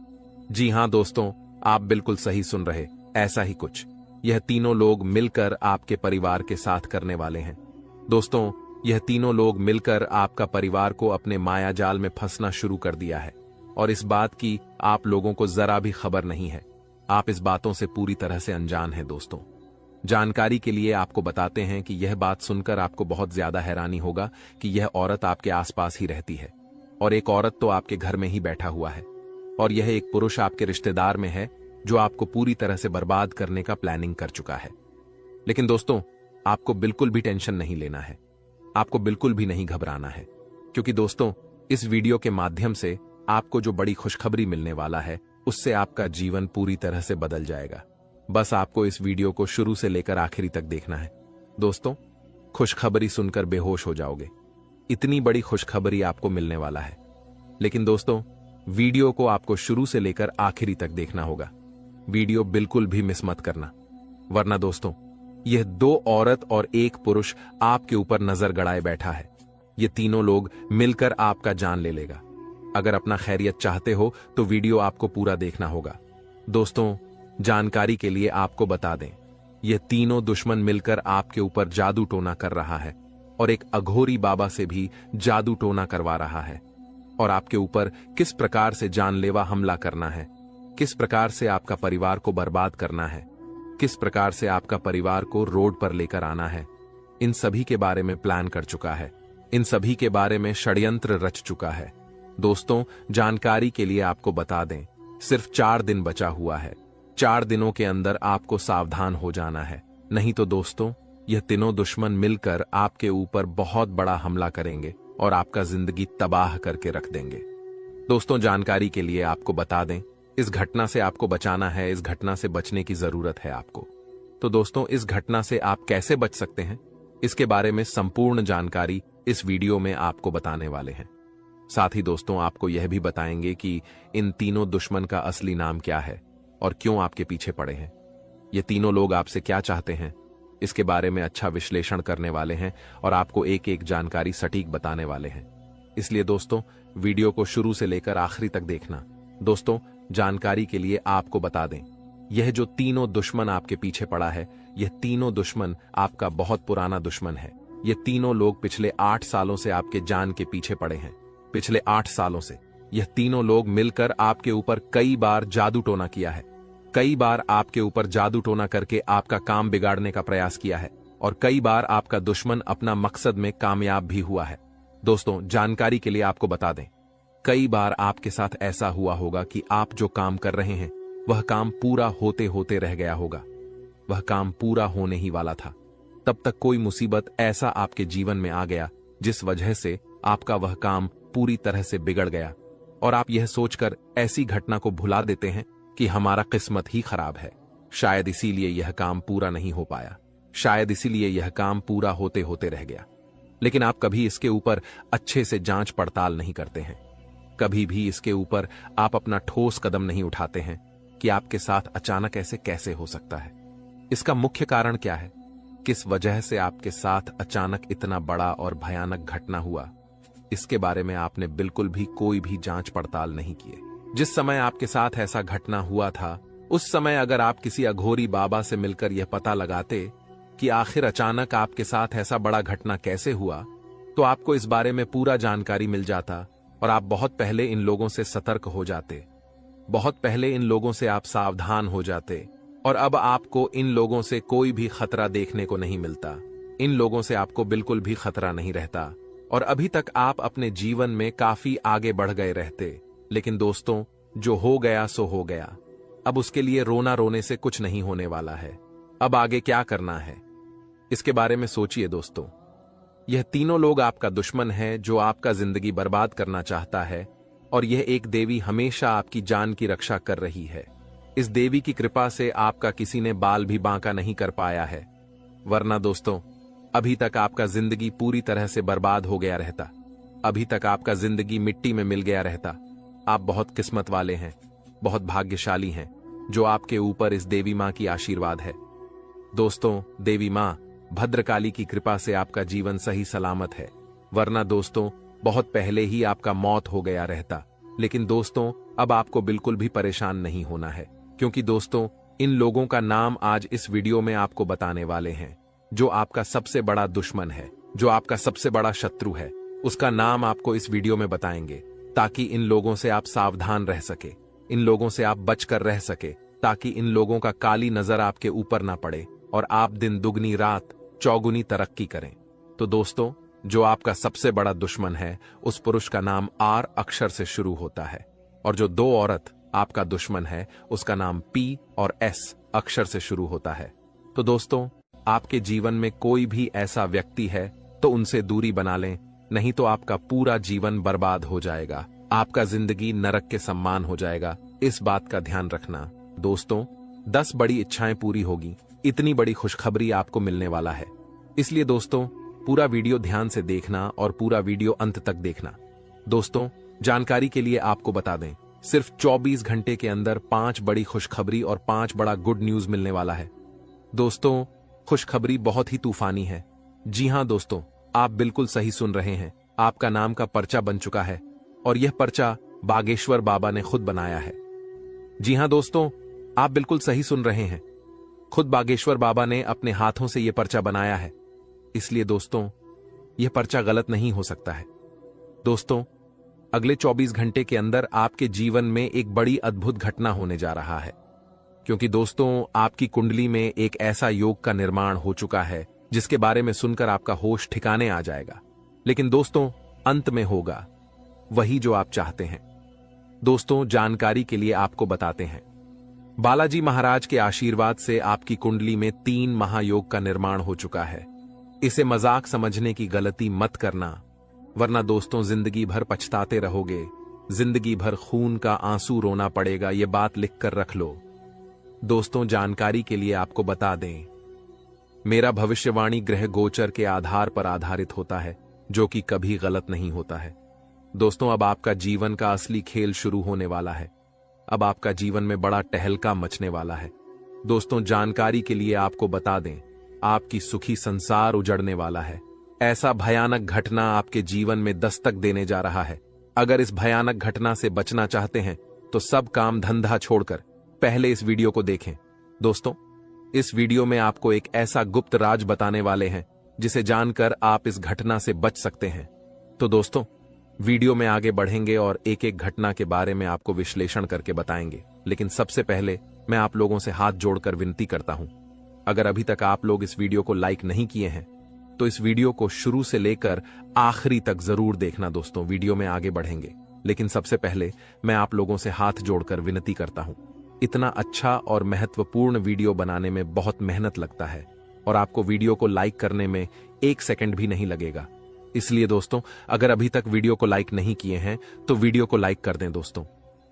जी हां दोस्तों, आप बिल्कुल सही सुन रहे, ऐसा ही कुछ। यह तीनों लोग मिलकर आपके परिवार के साथ करने वाले हैं। दोस्तों, यह तीनों लोग मिलकर आपका परिवार को अपने माया जाल में फंसना शुरू कर दिया है और इस बात की आप लोगों को जरा भी खबर नहीं है। आप इस बातों से पूरी तरह से अनजान हैं। दोस्तों, जानकारी के लिए आपको बताते हैं कि यह बात सुनकर आपको बहुत ज्यादा हैरानी होगा कि यह औरत आपके आसपास ही रहती है और एक औरत तो आपके घर में ही बैठा हुआ है और यह एक पुरुष आपके रिश्तेदार में है जो आपको पूरी तरह से बर्बाद करने का प्लानिंग कर चुका है। लेकिन दोस्तों, आपको बिल्कुल भी टेंशन नहीं लेना है, आपको बिल्कुल भी नहीं घबराना है, क्योंकि दोस्तों, इस वीडियो के माध्यम से आपको जो बड़ी खुशखबरी मिलने वाला है उससे आपका जीवन पूरी तरह से बदल जाएगा। बस आपको इस वीडियो को शुरू से लेकर आखिरी तक देखना है। दोस्तों, खुशखबरी सुनकर बेहोश हो जाओगे, इतनी बड़ी खुशखबरी आपको मिलने वाला है। लेकिन दोस्तों, वीडियो को आपको शुरू से लेकर आखिरी तक देखना होगा। वीडियो बिल्कुल भी मिस मत करना, वरना दोस्तों, यह दो औरत और एक पुरुष आपके ऊपर नजर गड़ाए बैठा है। ये तीनों लोग मिलकर आपका जान ले लेगा। अगर अपना खैरियत चाहते हो तो वीडियो आपको पूरा देखना होगा। दोस्तों, जानकारी के लिए आपको बता दें, यह तीनों दुश्मन मिलकर आपके ऊपर जादू टोना कर रहा है और एक अघोरी बाबा से भी जादू टोना करवा रहा है और आपके ऊपर किस प्रकार से जानलेवा हमला करना है, किस प्रकार से आपका परिवार को बर्बाद करना है, किस प्रकार से आपका परिवार को रोड पर लेकर आना है, इन सभी के बारे में प्लान कर चुका है। इन सभी के बारे में षड्यंत्र रच चुका है। दोस्तों, जानकारी के लिए आपको बता दें, सिर्फ 4 दिन बचा हुआ है। 4 दिनों के अंदर आपको सावधान हो जाना है, नहीं तो दोस्तों, यह तीनों दुश्मन मिलकर आपके ऊपर बहुत बड़ा हमला करेंगे और आपका जिंदगी तबाह करके रख देंगे। दोस्तों, जानकारी के लिए आपको बता दें, इस घटना से आपको बचाना है, इस घटना से बचने की जरूरत है आपको। तो दोस्तों, इस घटना से आप कैसे बच सकते हैं, इसके बारे में संपूर्ण जानकारी इस वीडियो में आपको बताने वाले हैं। साथ ही दोस्तों, आपको यह भी बताएंगे कि इन तीनों दुश्मन का असली नाम क्या है और क्यों आपके पीछे पड़े हैं। ये तीनों लोग आपसे क्या चाहते हैं, इसके बारे में अच्छा विश्लेषण करने वाले हैं और आपको एक एक जानकारी सटीक बताने वाले हैं। इसलिए दोस्तों, वीडियो को शुरू से लेकर आखिरी तक देखना। दोस्तों, जानकारी के लिए आपको बता दें, यह जो तीनों दुश्मन आपके पीछे पड़ा है, यह तीनों दुश्मन आपका बहुत पुराना दुश्मन है। ये तीनों लोग पिछले 8 सालों से आपके जान के पीछे पड़े हैं। पिछले 8 सालों से यह तीनों लोग मिलकर आपके ऊपर कई बार जादू टोना किया है। कई बार आपके ऊपर जादू टोना करके आपका काम बिगाड़ने का प्रयास किया है और कई बार आपका दुश्मन अपना मकसद में कामयाब भी हुआ है। दोस्तों, जानकारी के लिए आपको बता दें, कई बार आपके साथ ऐसा हुआ होगा कि आप जो काम कर रहे हैं वह काम पूरा होते होते रह गया होगा। वह काम पूरा होने ही वाला था, तब तक कोई मुसीबत ऐसा आपके जीवन में आ गया जिस वजह से आपका वह काम पूरी तरह से बिगड़ गया और आप यह सोचकर ऐसी घटना को भुला देते हैं कि हमारा किस्मत ही खराब है, शायद इसीलिए यह काम पूरा नहीं हो पाया, शायद इसीलिए यह काम पूरा होते होते रह गया। लेकिन आप कभी इसके ऊपर अच्छे से जांच पड़ताल नहीं करते हैं, कभी भी इसके ऊपर आप अपना ठोस कदम नहीं उठाते हैं कि आपके साथ अचानक ऐसे कैसे हो सकता है, इसका मुख्य कारण क्या है, किस वजह से आपके साथ अचानक इतना बड़ा और भयानक घटना हुआ, इसके बारे में आपने बिल्कुल भी कोई भी जांच पड़ताल नहीं किए। जिस समय आपके साथ ऐसा घटना हुआ था, उस समय अगर आप किसी अघोरी बाबा से मिलकर यह पता लगाते कि आखिर अचानक आपके साथ ऐसा बड़ा घटना कैसे हुआ, तो आपको इस बारे में पूरा जानकारी मिल जाता और आप बहुत पहले इन लोगों से सतर्क हो जाते, बहुत पहले इन लोगों से आप सावधान हो जाते और अब आपको इन लोगों से कोई भी खतरा देखने को नहीं मिलता। इन लोगों से आपको बिल्कुल भी खतरा नहीं रहता और अभी तक आप अपने जीवन में काफी आगे बढ़ गए रहते। लेकिन दोस्तों, जो हो गया सो हो गया, अब उसके लिए रोना रोने से कुछ नहीं होने वाला है। अब आगे क्या करना है, इसके बारे में सोचिए दोस्तों। यह तीनों लोग आपका दुश्मन है जो आपका जिंदगी बर्बाद करना चाहता है और यह एक देवी हमेशा आपकी जान की रक्षा कर रही है। इस देवी की कृपा से आपका किसी ने बाल भी बांका नहीं कर पाया है, वरना दोस्तों अभी तक आपका जिंदगी पूरी तरह से बर्बाद हो गया रहता, अभी तक आपका जिंदगी मिट्टी में मिल गया रहता। आप बहुत किस्मत वाले हैं, बहुत भाग्यशाली हैं जो आपके ऊपर इस देवी मां की आशीर्वाद है। दोस्तों, देवी मां भद्रकाली की कृपा से आपका जीवन सही सलामत है, वरना दोस्तों बहुत पहले ही आपका मौत हो गया रहता। लेकिन दोस्तों, अब आपको बिल्कुल भी परेशान नहीं होना है, क्योंकि दोस्तों इन लोगों का नाम आज इस वीडियो में आपको बताने वाले हैं। जो आपका सबसे बड़ा दुश्मन है, जो आपका सबसे बड़ा शत्रु है, उसका नाम आपको इस वीडियो में बताएंगे, ताकि इन लोगों से आप सावधान रह सके, इन लोगों से आप बचकर रह सके, ताकि इन लोगों का काली नजर आपके ऊपर ना पड़े और आप दिन दुगनी रात चौगुनी तरक्की करें। तो दोस्तों, जो आपका सबसे बड़ा दुश्मन है, उस पुरुष का नाम आर अक्षर से शुरू होता है, और जो दो औरत आपका दुश्मन है, उसका नाम पी और एस अक्षर से शुरू होता है। तो दोस्तों, आपके जीवन में कोई भी ऐसा व्यक्ति है तो उनसे दूरी बना लें, नहीं तो आपका पूरा जीवन बर्बाद हो जाएगा, आपका जिंदगी नरक के सम्मान हो जाएगा। इस बात का ध्यान रखना। दोस्तों, 10 बड़ी इच्छाएं पूरी होगी, इतनी बड़ी खुशखबरी आपको मिलने वाला है। इसलिए दोस्तों, पूरा वीडियो ध्यान से देखना और पूरा वीडियो अंत तक देखना। दोस्तों, जानकारी के लिए आपको बता दें, सिर्फ 24 घंटे के अंदर 5 बड़ी खुशखबरी और 5 बड़ा गुड न्यूज मिलने वाला है। दोस्तों, खुशखबरी बहुत ही तूफानी है। जी हां दोस्तों, आप बिल्कुल सही सुन रहे हैं। आपका नाम का पर्चा बन चुका है और यह पर्चा बागेश्वर बाबा ने खुद बनाया है। जी हां दोस्तों, आप बिल्कुल सही सुन रहे हैं। खुद बागेश्वर बाबा ने अपने हाथों से यह पर्चा बनाया है। इसलिए दोस्तों, यह पर्चा गलत नहीं हो सकता है। दोस्तों, अगले 24 घंटे के अंदर आपके जीवन में एक बड़ी अद्भुत घटना होने जा रहा है, क्योंकि दोस्तों, आपकी कुंडली में एक ऐसा योग का निर्माण हो चुका है जिसके बारे में सुनकर आपका होश ठिकाने आ जाएगा। लेकिन दोस्तों, अंत में होगा वही जो आप चाहते हैं। दोस्तों, जानकारी के लिए आपको बताते हैं, बालाजी महाराज के आशीर्वाद से आपकी कुंडली में 3 महायोग का निर्माण हो चुका है। इसे मजाक समझने की गलती मत करना, वरना दोस्तों जिंदगी भर पछताते रहोगे, जिंदगी भर खून का आंसू रोना पड़ेगा। ये बात लिख कर रख लो। दोस्तों, जानकारी के लिए आपको बता दें, मेरा भविष्यवाणी ग्रह गोचर के आधार पर आधारित होता है, जो कि कभी गलत नहीं होता है। दोस्तों, अब आपका जीवन का असली खेल शुरू होने वाला है। अब आपका जीवन में बड़ा टहलका मचने वाला है। दोस्तों, जानकारी के लिए आपको बता दें, आपकी सुखी संसार उजड़ने वाला है। ऐसा भयानक घटना आपके जीवन में दस्तक देने जा रहा है। अगर इस भयानक घटना से बचना चाहते हैं तो सब काम धंधा छोड़कर पहले इस वीडियो को देखें। दोस्तों, इस वीडियो में आपको एक ऐसा गुप्त राज बताने वाले हैं जिसे जानकर आप इस घटना से बच सकते हैं। तो दोस्तों, वीडियो में आगे बढ़ेंगे और एक एक घटना के बारे में आपको विश्लेषण करके बताएंगे। लेकिन सबसे पहले मैं आप लोगों से हाथ जोड़कर विनती करता हूं, अगर अभी तक आप लोग इस वीडियो को लाइक नहीं किए हैं तो इस वीडियो को शुरू से लेकर आखिरी तक जरूर देखना। दोस्तों, वीडियो में आगे बढ़ेंगे, लेकिन सबसे पहले मैं आप लोगों से हाथ जोड़कर विनती करता हूं। इतना अच्छा और महत्वपूर्ण वीडियो बनाने में बहुत मेहनत लगता है और आपको वीडियो को लाइक करने में 1 सेकंड भी नहीं लगेगा। इसलिए दोस्तों, अगर अभी तक वीडियो को लाइक नहीं किए हैं तो वीडियो को लाइक कर दें। दोस्तों,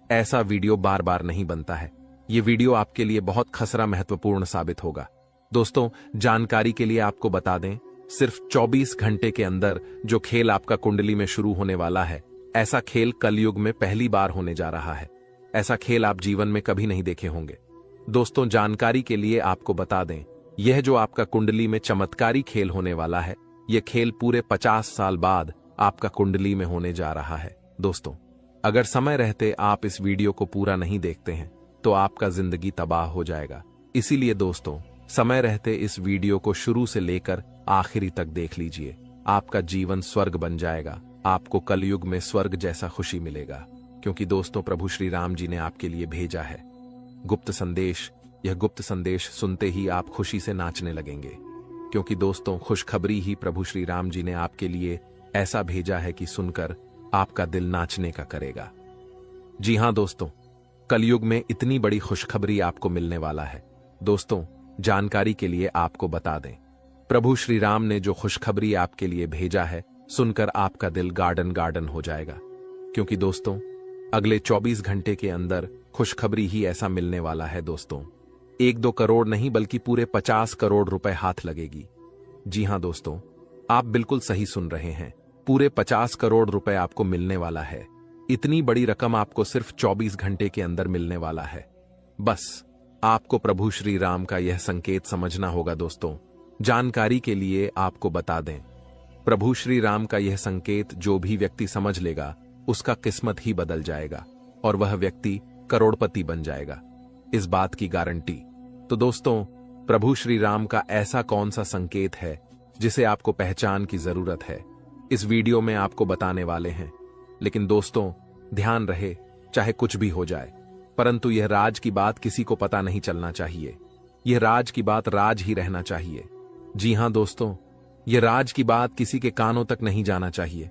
ऐसा वीडियो बार बार नहीं बनता है। ये वीडियो आपके लिए बहुत खसरा महत्वपूर्ण साबित होगा। दोस्तों, जानकारी के लिए आपको बता दें, सिर्फ 24 घंटे के अंदर जो खेल आपका कुंडली में शुरू होने वाला है, ऐसा खेल कलयुग में पहली बार होने जा रहा है। ऐसा खेल आप जीवन में कभी नहीं देखे होंगे। दोस्तों, जानकारी के लिए आपको बता दें, यह जो आपका कुंडली में चमत्कारी खेल होने वाला है, यह खेल पूरे 50 साल बाद आपका कुंडली में होने जा रहा है। दोस्तों, अगर समय रहते आप इस वीडियो को पूरा नहीं देखते हैं तो आपका जिंदगी तबाह हो जाएगा। इसीलिए दोस्तों, समय रहते इस वीडियो को शुरू से लेकर आखिरी तक देख लीजिए। आपका जीवन स्वर्ग बन जाएगा। आपको कलयुग में स्वर्ग जैसा खुशी मिलेगा, क्योंकि दोस्तों, प्रभु श्री राम जी ने आपके लिए भेजा है गुप्त संदेश। यह गुप्त संदेश सुनते ही आप खुशी से नाचने लगेंगे, क्योंकि दोस्तों, खुशखबरी ही प्रभु श्री राम जी ने आपके लिए ऐसा भेजा है कि सुनकर आपका दिल नाचने का करेगा। जी हां दोस्तों, कलयुग में इतनी बड़ी खुशखबरी आपको मिलने वाला है। दोस्तों, जानकारी के लिए आपको बता दें, प्रभु श्री राम ने जो खुशखबरी आपके लिए भेजा है, सुनकर आपका दिल गार्डन गार्डन हो जाएगा, क्योंकि दोस्तों, अगले 24 घंटे के अंदर खुशखबरी ही ऐसा मिलने वाला है। दोस्तों, 1-2 करोड़ नहीं बल्कि पूरे 50 करोड़ रुपए हाथ लगेगी। जी हां दोस्तों, आप बिल्कुल सही सुन रहे हैं, पूरे 50 करोड़ रुपए आपको मिलने वाला है। इतनी बड़ी रकम आपको सिर्फ 24 घंटे के अंदर मिलने वाला है। बस आपको प्रभु श्री राम का यह संकेत समझना होगा। दोस्तों, जानकारी के लिए आपको बता दें, प्रभु श्री राम का यह संकेत जो भी व्यक्ति समझ लेगा, उसका किस्मत ही बदल जाएगा और वह व्यक्ति करोड़पति बन जाएगा। इस बात की गारंटी तो दोस्तों, प्रभु श्री राम का ऐसा कौन सा संकेत है जिसे आपको पहचान की जरूरत है, इस वीडियो में आपको बताने वाले हैं। लेकिन दोस्तों, ध्यान रहे, चाहे कुछ भी हो जाए, परंतु यह राज की बात किसी को पता नहीं चलना चाहिए। यह राज की बात राज ही रहना चाहिए। जी हां दोस्तों, यह राज की बात किसी के कानों तक नहीं जाना चाहिए।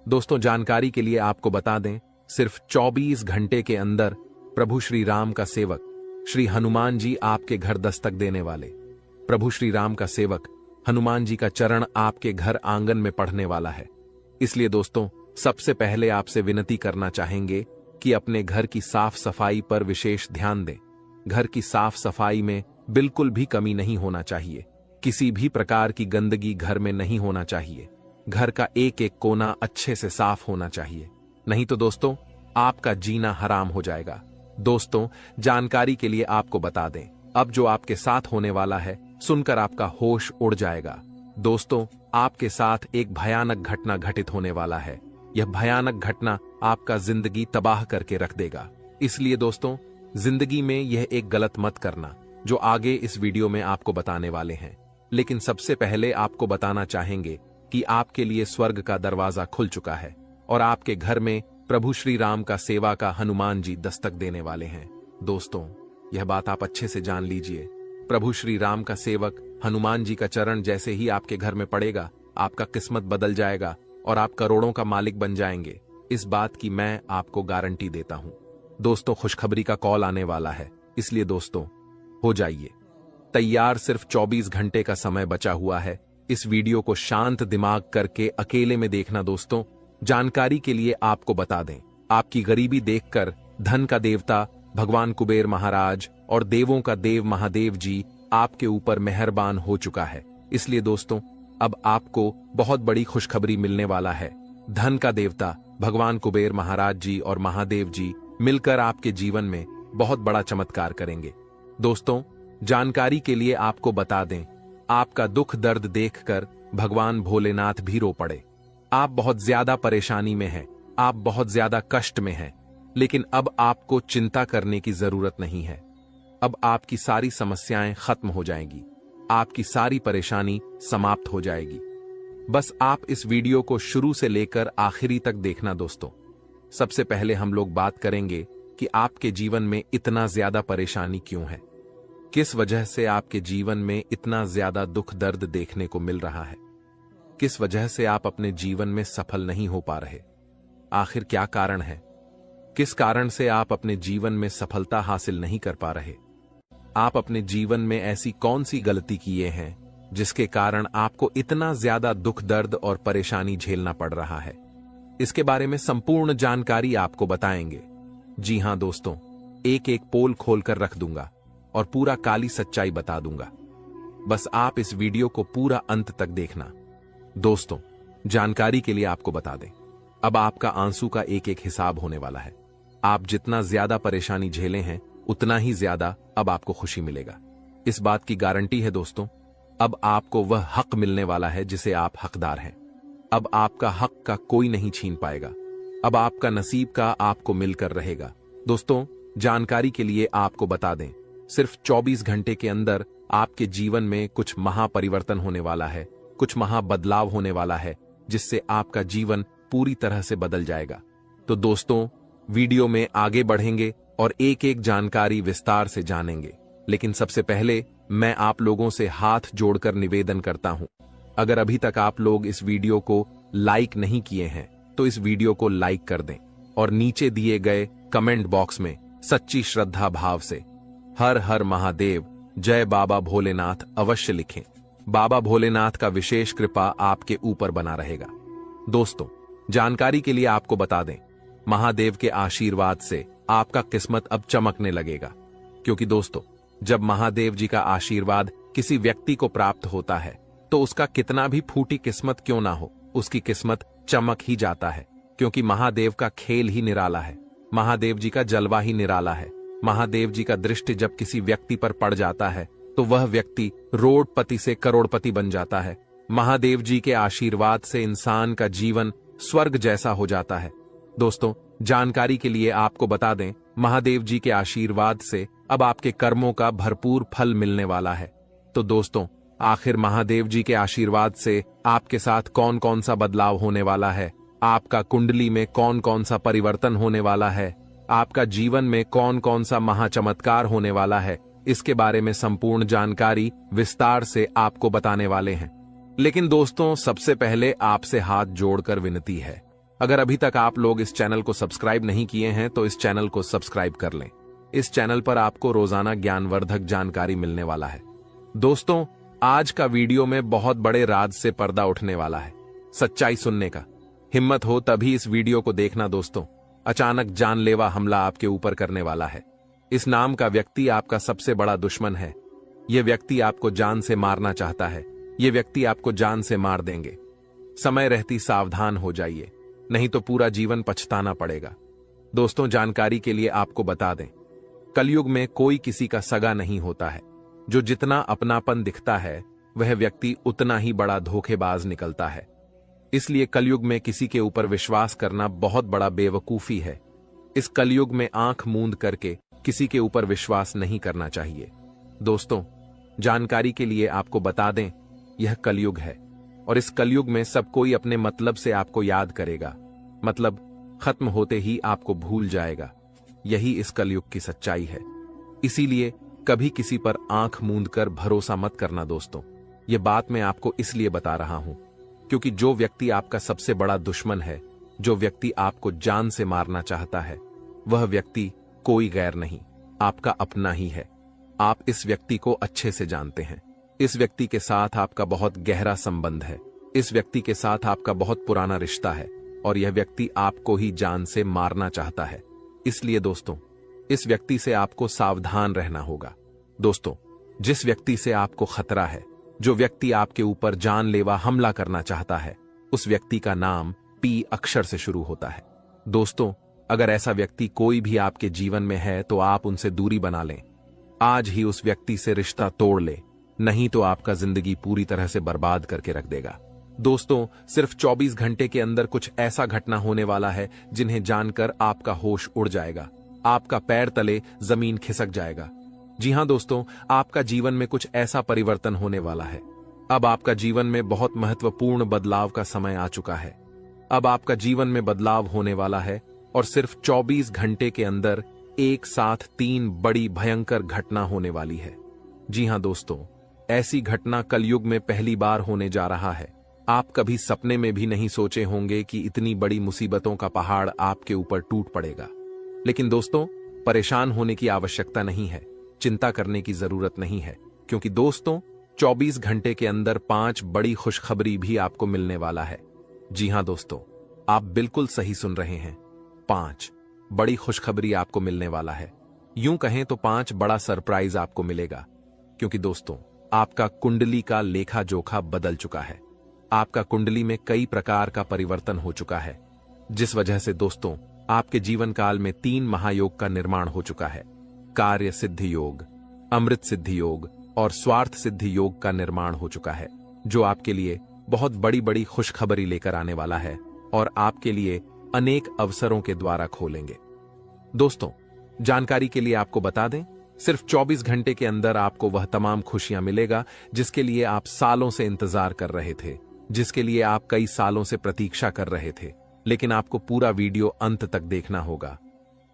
दोस्तों, जानकारी के लिए आपको बता दें, सिर्फ 24 घंटे के अंदर प्रभु श्री राम का सेवक श्री हनुमान जी आपके घर दस्तक देने वाले। प्रभु श्री राम का सेवक हनुमान जी का चरण आपके घर आंगन में पढ़ने वाला है। इसलिए दोस्तों, सबसे पहले आपसे विनती करना चाहेंगे कि अपने घर की साफ सफाई पर विशेष ध्यान दें। घर की साफ सफाई में बिल्कुल भी कमी नहीं होना चाहिए। किसी भी प्रकार की गंदगी घर में नहीं होना चाहिए। घर का एक एक कोना अच्छे से साफ होना चाहिए, नहीं तो दोस्तों आपका जीना हराम हो जाएगा। दोस्तों, जानकारी के लिए आपको बता दें, अब जो आपके साथ होने वाला है सुनकर आपका होश उड़ जाएगा। दोस्तों, आपके साथ एक भयानक घटना घटित होने वाला है। यह भयानक घटना आपका जिंदगी तबाह करके रख देगा। इसलिए दोस्तों, जिंदगी में यह एक गलत मत करना जो आगे इस वीडियो में आपको बताने वाले हैं। लेकिन सबसे पहले आपको बताना चाहेंगे कि आपके लिए स्वर्ग का दरवाजा खुल चुका है और आपके घर में प्रभु श्री राम का सेवा का हनुमान जी दस्तक देने वाले हैं। दोस्तों, यह बात आप अच्छे से जान लीजिए। प्रभु श्री राम का सेवक हनुमान जी का चरण जैसे ही आपके घर में पड़ेगा, आपका किस्मत बदल जाएगा और आप करोड़ों का मालिक बन जाएंगे। इस बात की मैं आपको गारंटी देता हूं। दोस्तों, खुशखबरी का कॉल आने वाला है, इसलिए दोस्तों हो जाइए तैयार। सिर्फ 24 घंटे का समय बचा हुआ है। इस वीडियो को शांत दिमाग करके अकेले में देखना। दोस्तों, जानकारी के लिए आपको बता दें, आपकी गरीबी देखकर धन का देवता भगवान कुबेर महाराज और देवों का देव महादेव जी आपके ऊपर मेहरबान हो चुका है। इसलिए दोस्तों, अब आपको बहुत बड़ी खुशखबरी मिलने वाला है। धन का देवता भगवान कुबेर महाराज जी और महादेव जी मिलकर आपके जीवन में बहुत बड़ा चमत्कार करेंगे। दोस्तों, जानकारी के लिए आपको बता दें, आपका दुख दर्द देखकर भगवान भोलेनाथ भी रो पड़े। आप बहुत ज्यादा परेशानी में हैं, आप बहुत ज्यादा कष्ट में हैं, लेकिन अब आपको चिंता करने की जरूरत नहीं है। अब आपकी सारी समस्याएं खत्म हो जाएंगी, आपकी सारी परेशानी समाप्त हो जाएगी। बस आप इस वीडियो को शुरू से लेकर आखिरी तक देखना। दोस्तों, सबसे पहले हम लोग बात करेंगे कि आपके जीवन में इतना ज्यादा परेशानी क्यों है, किस वजह से आपके जीवन में इतना ज्यादा दुख दर्द देखने को मिल रहा है, किस वजह से आप अपने जीवन में सफल नहीं हो पा रहे, आखिर क्या कारण है, किस कारण से आप अपने जीवन में सफलता हासिल नहीं कर पा रहे, आप अपने जीवन में ऐसी कौन सी गलती किए हैं जिसके कारण आपको इतना ज्यादा दुख दर्द और परेशानी झेलना पड़ रहा है। इसके बारे में संपूर्ण जानकारी आपको बताएंगे। जी हां दोस्तों, एक एक पोल खोलकर रख दूंगा और पूरा काली सच्चाई बता दूंगा। बस आप इस वीडियो को पूरा अंत तक देखना। दोस्तों, जानकारी के लिए आपको बता दें, अब आपका आंसू का एक एक हिसाब होने वाला है। आप जितना ज्यादा परेशानी झेले हैं, उतना ही ज्यादा अब आपको खुशी मिलेगा। इस बात की गारंटी है दोस्तों, अब आपको वह हक मिलने वाला है जिसे आप हकदार हैं। अब आपका हक का कोई नहीं छीन पाएगा। अब आपका नसीब का आपको मिलकर रहेगा। दोस्तों, जानकारी के लिए आपको बता दें, सिर्फ 24 घंटे के अंदर आपके जीवन में कुछ महापरिवर्तन होने वाला है, कुछ महाबदलाव होने वाला है, जिससे आपका जीवन पूरी तरह से बदल जाएगा। तो दोस्तों, वीडियो में आगे बढ़ेंगे और एक एक जानकारी विस्तार से जानेंगे। लेकिन सबसे पहले मैं आप लोगों से हाथ जोड़कर निवेदन करता हूं, अगर अभी तक आप लोग इस वीडियो को लाइक नहीं किए हैं तो इस वीडियो को लाइक कर दें और नीचे दिए गए कमेंट बॉक्स में सच्ची श्रद्धा भाव से हर हर महादेव, जय बाबा भोलेनाथ अवश्य लिखें। बाबा भोलेनाथ का विशेष कृपा आपके ऊपर बना रहेगा। दोस्तों, जानकारी के लिए आपको बता दें, महादेव के आशीर्वाद से आपका किस्मत अब चमकने लगेगा। क्योंकि दोस्तों, जब महादेव जी का आशीर्वाद किसी व्यक्ति को प्राप्त होता है तो उसका कितना भी फूटी किस्मत क्यों ना हो, उसकी किस्मत चमक ही जाता है। क्योंकि महादेव का खेल ही निराला है, महादेव जी का जलवा ही निराला है। महादेव जी का दृष्टि जब किसी व्यक्ति पर पड़ जाता है तो वह व्यक्ति रोडपति से करोड़पति बन जाता है। महादेव जी के आशीर्वाद से इंसान का जीवन स्वर्ग जैसा हो जाता है। दोस्तों, जानकारी के लिए आपको बता दें, महादेव जी के आशीर्वाद से अब आपके कर्मों का भरपूर फल मिलने वाला है। तो दोस्तों, आखिर महादेव जी के आशीर्वाद से आपके साथ कौन कौन सा बदलाव होने वाला है, आपका कुंडली में कौन कौन सा परिवर्तन होने वाला है, आपका जीवन में कौन कौन सा महाचमत्कार होने वाला है, इसके बारे में संपूर्ण जानकारी विस्तार से आपको बताने वाले हैं। लेकिन दोस्तों, सबसे पहले आपसे हाथ जोड़कर विनती है, अगर अभी तक आप लोग इस चैनल को सब्सक्राइब नहीं किए हैं तो इस चैनल को सब्सक्राइब कर लें। इस चैनल पर आपको रोजाना ज्ञानवर्धक जानकारी मिलने वाला है। दोस्तों, आज का वीडियो में बहुत बड़े राज से पर्दा उठने वाला है, सच्चाई सुनने का। हिम्मत हो तभी इस वीडियो को देखना दोस्तों। अचानक जानलेवा हमला आपके ऊपर करने वाला है। इस नाम का व्यक्ति आपका सबसे बड़ा दुश्मन है। यह व्यक्ति आपको जान से मारना चाहता है। यह व्यक्ति आपको जान से मार देंगे। समय रहती सावधान हो जाइए, नहीं तो पूरा जीवन पछताना पड़ेगा। दोस्तों, जानकारी के लिए आपको बता दें, कलयुग में कोई किसी का सगा नहीं होता है। जो जितना अपनापन दिखता है वह व्यक्ति उतना ही बड़ा धोखेबाज निकलता है। इसलिए कलयुग में किसी के ऊपर विश्वास करना बहुत बड़ा बेवकूफी है। इस कलयुग में आंख मूंद करके किसी के ऊपर विश्वास नहीं करना चाहिए। दोस्तों, जानकारी के लिए आपको बता दें, यह कलयुग है और इस कलयुग में सब कोई अपने मतलब से आपको याद करेगा, मतलब खत्म होते ही आपको भूल जाएगा। यही इस कलयुग की सच्चाई है। इसीलिए कभी किसी पर आंख मूंद कर भरोसा मत करना दोस्तों। यह बात मैं आपको इसलिए बता रहा हूं क्योंकि जो व्यक्ति आपका सबसे बड़ा दुश्मन है, जो व्यक्ति आपको जान से मारना चाहता है, वह व्यक्ति कोई गैर नहीं, आपका अपना ही है। आप इस व्यक्ति को अच्छे से जानते हैं। इस व्यक्ति के साथ आपका बहुत गहरा संबंध है। इस व्यक्ति के साथ आपका बहुत पुराना रिश्ता है और यह व्यक्ति आपको ही जान से मारना चाहता है। इसलिए दोस्तों, इस व्यक्ति से आपको सावधान रहना होगा। दोस्तों, जिस व्यक्ति से आपको खतरा है, जो व्यक्ति आपके ऊपर जानलेवा हमला करना चाहता है, उस व्यक्ति का नाम पी अक्षर से शुरू होता है। दोस्तों, अगर ऐसा व्यक्ति कोई भी आपके जीवन में है तो आप उनसे दूरी बना लें। आज ही उस व्यक्ति से रिश्ता तोड़ ले, नहीं तो आपका जिंदगी पूरी तरह से बर्बाद करके रख देगा। दोस्तों, सिर्फ 24 घंटे के अंदर कुछ ऐसा घटना होने वाला है जिन्हें जानकर आपका होश उड़ जाएगा, आपका पैर तले जमीन खिसक जाएगा। जी हां दोस्तों, आपका जीवन में कुछ ऐसा परिवर्तन होने वाला है। अब आपका जीवन में बहुत महत्वपूर्ण बदलाव का समय आ चुका है। अब आपका जीवन में बदलाव होने वाला है और सिर्फ 24 घंटे के अंदर एक साथ 3 बड़ी भयंकर घटना होने वाली है। जी हां दोस्तों, ऐसी घटना कलयुग में पहली बार होने जा रहा है। आप कभी सपने में भी नहीं सोचे होंगे कि इतनी बड़ी मुसीबतों का पहाड़ आपके ऊपर टूट पड़ेगा। लेकिन दोस्तों, परेशान होने की आवश्यकता नहीं है, चिंता करने की जरूरत नहीं है, क्योंकि दोस्तों 24 घंटे के अंदर 5 बड़ी खुशखबरी भी आपको मिलने वाला है। जी हां दोस्तों, आप बिल्कुल सही सुन रहे हैं, 5 बड़ी खुशखबरी आपको मिलने वाला है। यूं कहें तो 5 बड़ा सरप्राइज आपको मिलेगा, क्योंकि दोस्तों आपका कुंडली का लेखा जोखा बदल चुका है। आपका कुंडली में कई प्रकार का परिवर्तन हो चुका है, जिस वजह से दोस्तों आपके जीवन काल में 3 महायोग का निर्माण हो चुका है। कार्य सिद्धि योग, अमृत सिद्धि योग और स्वार्थ सिद्धि योग का निर्माण हो चुका है, जो आपके लिए बहुत बड़ी बड़ी खुशखबरी लेकर आने वाला है और आपके लिए अनेक अवसरों के द्वारा खोलेंगे। दोस्तों, जानकारी के लिए आपको बता दें, सिर्फ 24 घंटे के अंदर आपको वह तमाम खुशियां मिलेगा जिसके लिए आप सालों से इंतजार कर रहे थे, जिसके लिए आप कई सालों से प्रतीक्षा कर रहे थे। लेकिन आपको पूरा वीडियो अंत तक देखना होगा।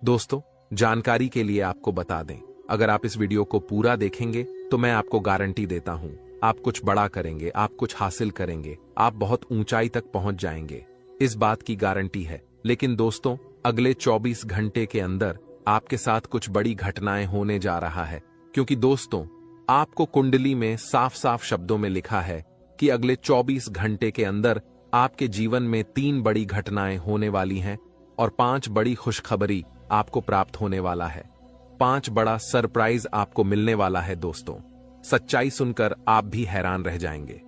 दोस्तों, जानकारी के लिए आपको बता दें, अगर आप इस वीडियो को पूरा देखेंगे तो मैं आपको गारंटी देता हूं, आप कुछ बड़ा करेंगे, आप कुछ हासिल करेंगे, आप बहुत ऊंचाई तक पहुंच जाएंगे। इस बात की गारंटी है। लेकिन दोस्तों, अगले 24 घंटे के अंदर आपके साथ कुछ बड़ी घटनाएं होने जा रहा है, क्योंकि दोस्तों आपको कुंडली में साफ साफ शब्दों में लिखा है कि अगले 24 घंटे के अंदर आपके जीवन में 3 बड़ी घटनाएं होने वाली हैं और 5 बड़ी खुशखबरी आपको प्राप्त होने वाला है। 5 बड़ा सरप्राइज आपको मिलने वाला है। दोस्तों, सच्चाई सुनकर आप भी हैरान रह जाएंगे।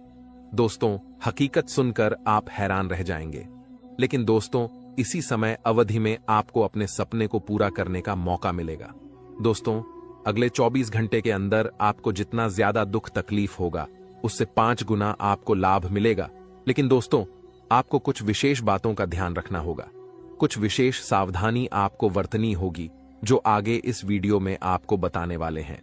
दोस्तों, हकीकत सुनकर आप हैरान रह जाएंगे। लेकिन दोस्तों, इसी समय अवधि में आपको अपने सपने को पूरा करने का मौका मिलेगा। दोस्तों, अगले 24 घंटे के अंदर आपको जितना ज्यादा दुख तकलीफ होगा, उससे 5 गुना आपको लाभ मिलेगा। लेकिन दोस्तों, आपको कुछ विशेष बातों का ध्यान रखना होगा। कुछ विशेष सावधानी आपको बरतनी होगी जो आगे इस वीडियो में आपको बताने वाले हैं।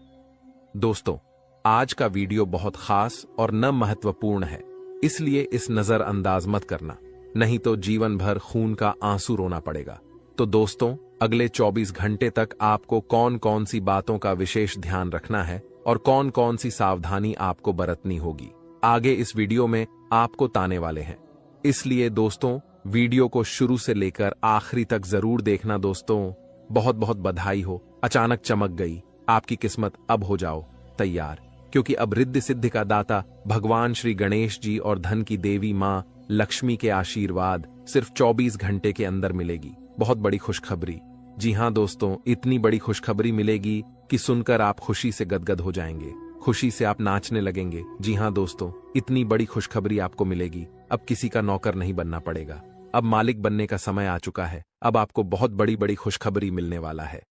दोस्तों, आज का वीडियो बहुत खास और न महत्वपूर्ण है, इसलिए इस नजरअंदाज मत करना, नहीं तो जीवन भर खून का आंसू रोना पड़ेगा। तो दोस्तों, अगले 24 घंटे तक आपको कौन कौन सी बातों का विशेष ध्यान रखना है और कौन कौन सी सावधानी आपको बरतनी होगी, आगे इस वीडियो में आपको ताने वाले हैं। इसलिए दोस्तों, वीडियो को शुरू से लेकर आखिरी तक जरूर देखना। दोस्तों, बहुत बहुत बधाई हो, अचानक चमक गई आपकी किस्मत। अब हो जाओ तैयार, क्योंकि अब रिद्धि सिद्धि का दाता भगवान श्री गणेश जी और धन की देवी मां लक्ष्मी के आशीर्वाद सिर्फ 24 घंटे के अंदर मिलेगी। बहुत बड़ी खुशखबरी। जी हां दोस्तों, इतनी बड़ी खुशखबरी मिलेगी कि सुनकर आप खुशी से गदगद हो जाएंगे, खुशी से आप नाचने लगेंगे। जी हां दोस्तों, इतनी बड़ी खुशखबरी आपको मिलेगी। अब किसी का नौकर नहीं बनना पड़ेगा, अब मालिक बनने का समय आ चुका है। अब आपको बहुत बड़ी बड़ी खुशखबरी मिलने वाला है।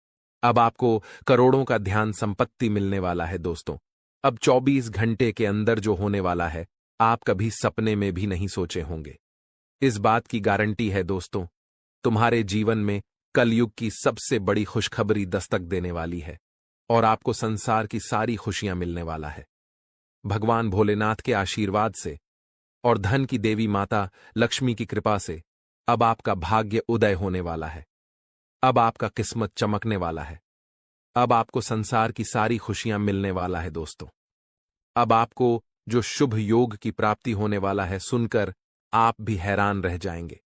अब आपको करोड़ों का ध्यान संपत्ति मिलने वाला है। दोस्तों, अब 24 घंटे के अंदर जो होने वाला है, आप कभी सपने में भी नहीं सोचे होंगे। इस बात की गारंटी है दोस्तों, तुम्हारे जीवन में कलयुग की सबसे बड़ी खुशखबरी दस्तक देने वाली है और आपको संसार की सारी खुशियां मिलने वाला है। भगवान भोलेनाथ के आशीर्वाद से और धन की देवी माता लक्ष्मी की कृपा से अब आपका भाग्य उदय होने वाला है। अब आपका किस्मत चमकने वाला है। अब आपको संसार की सारी खुशियां मिलने वाला है। दोस्तों, अब आपको जो शुभ योग की प्राप्ति होने वाला है, सुनकर आप भी हैरान रह जाएंगे।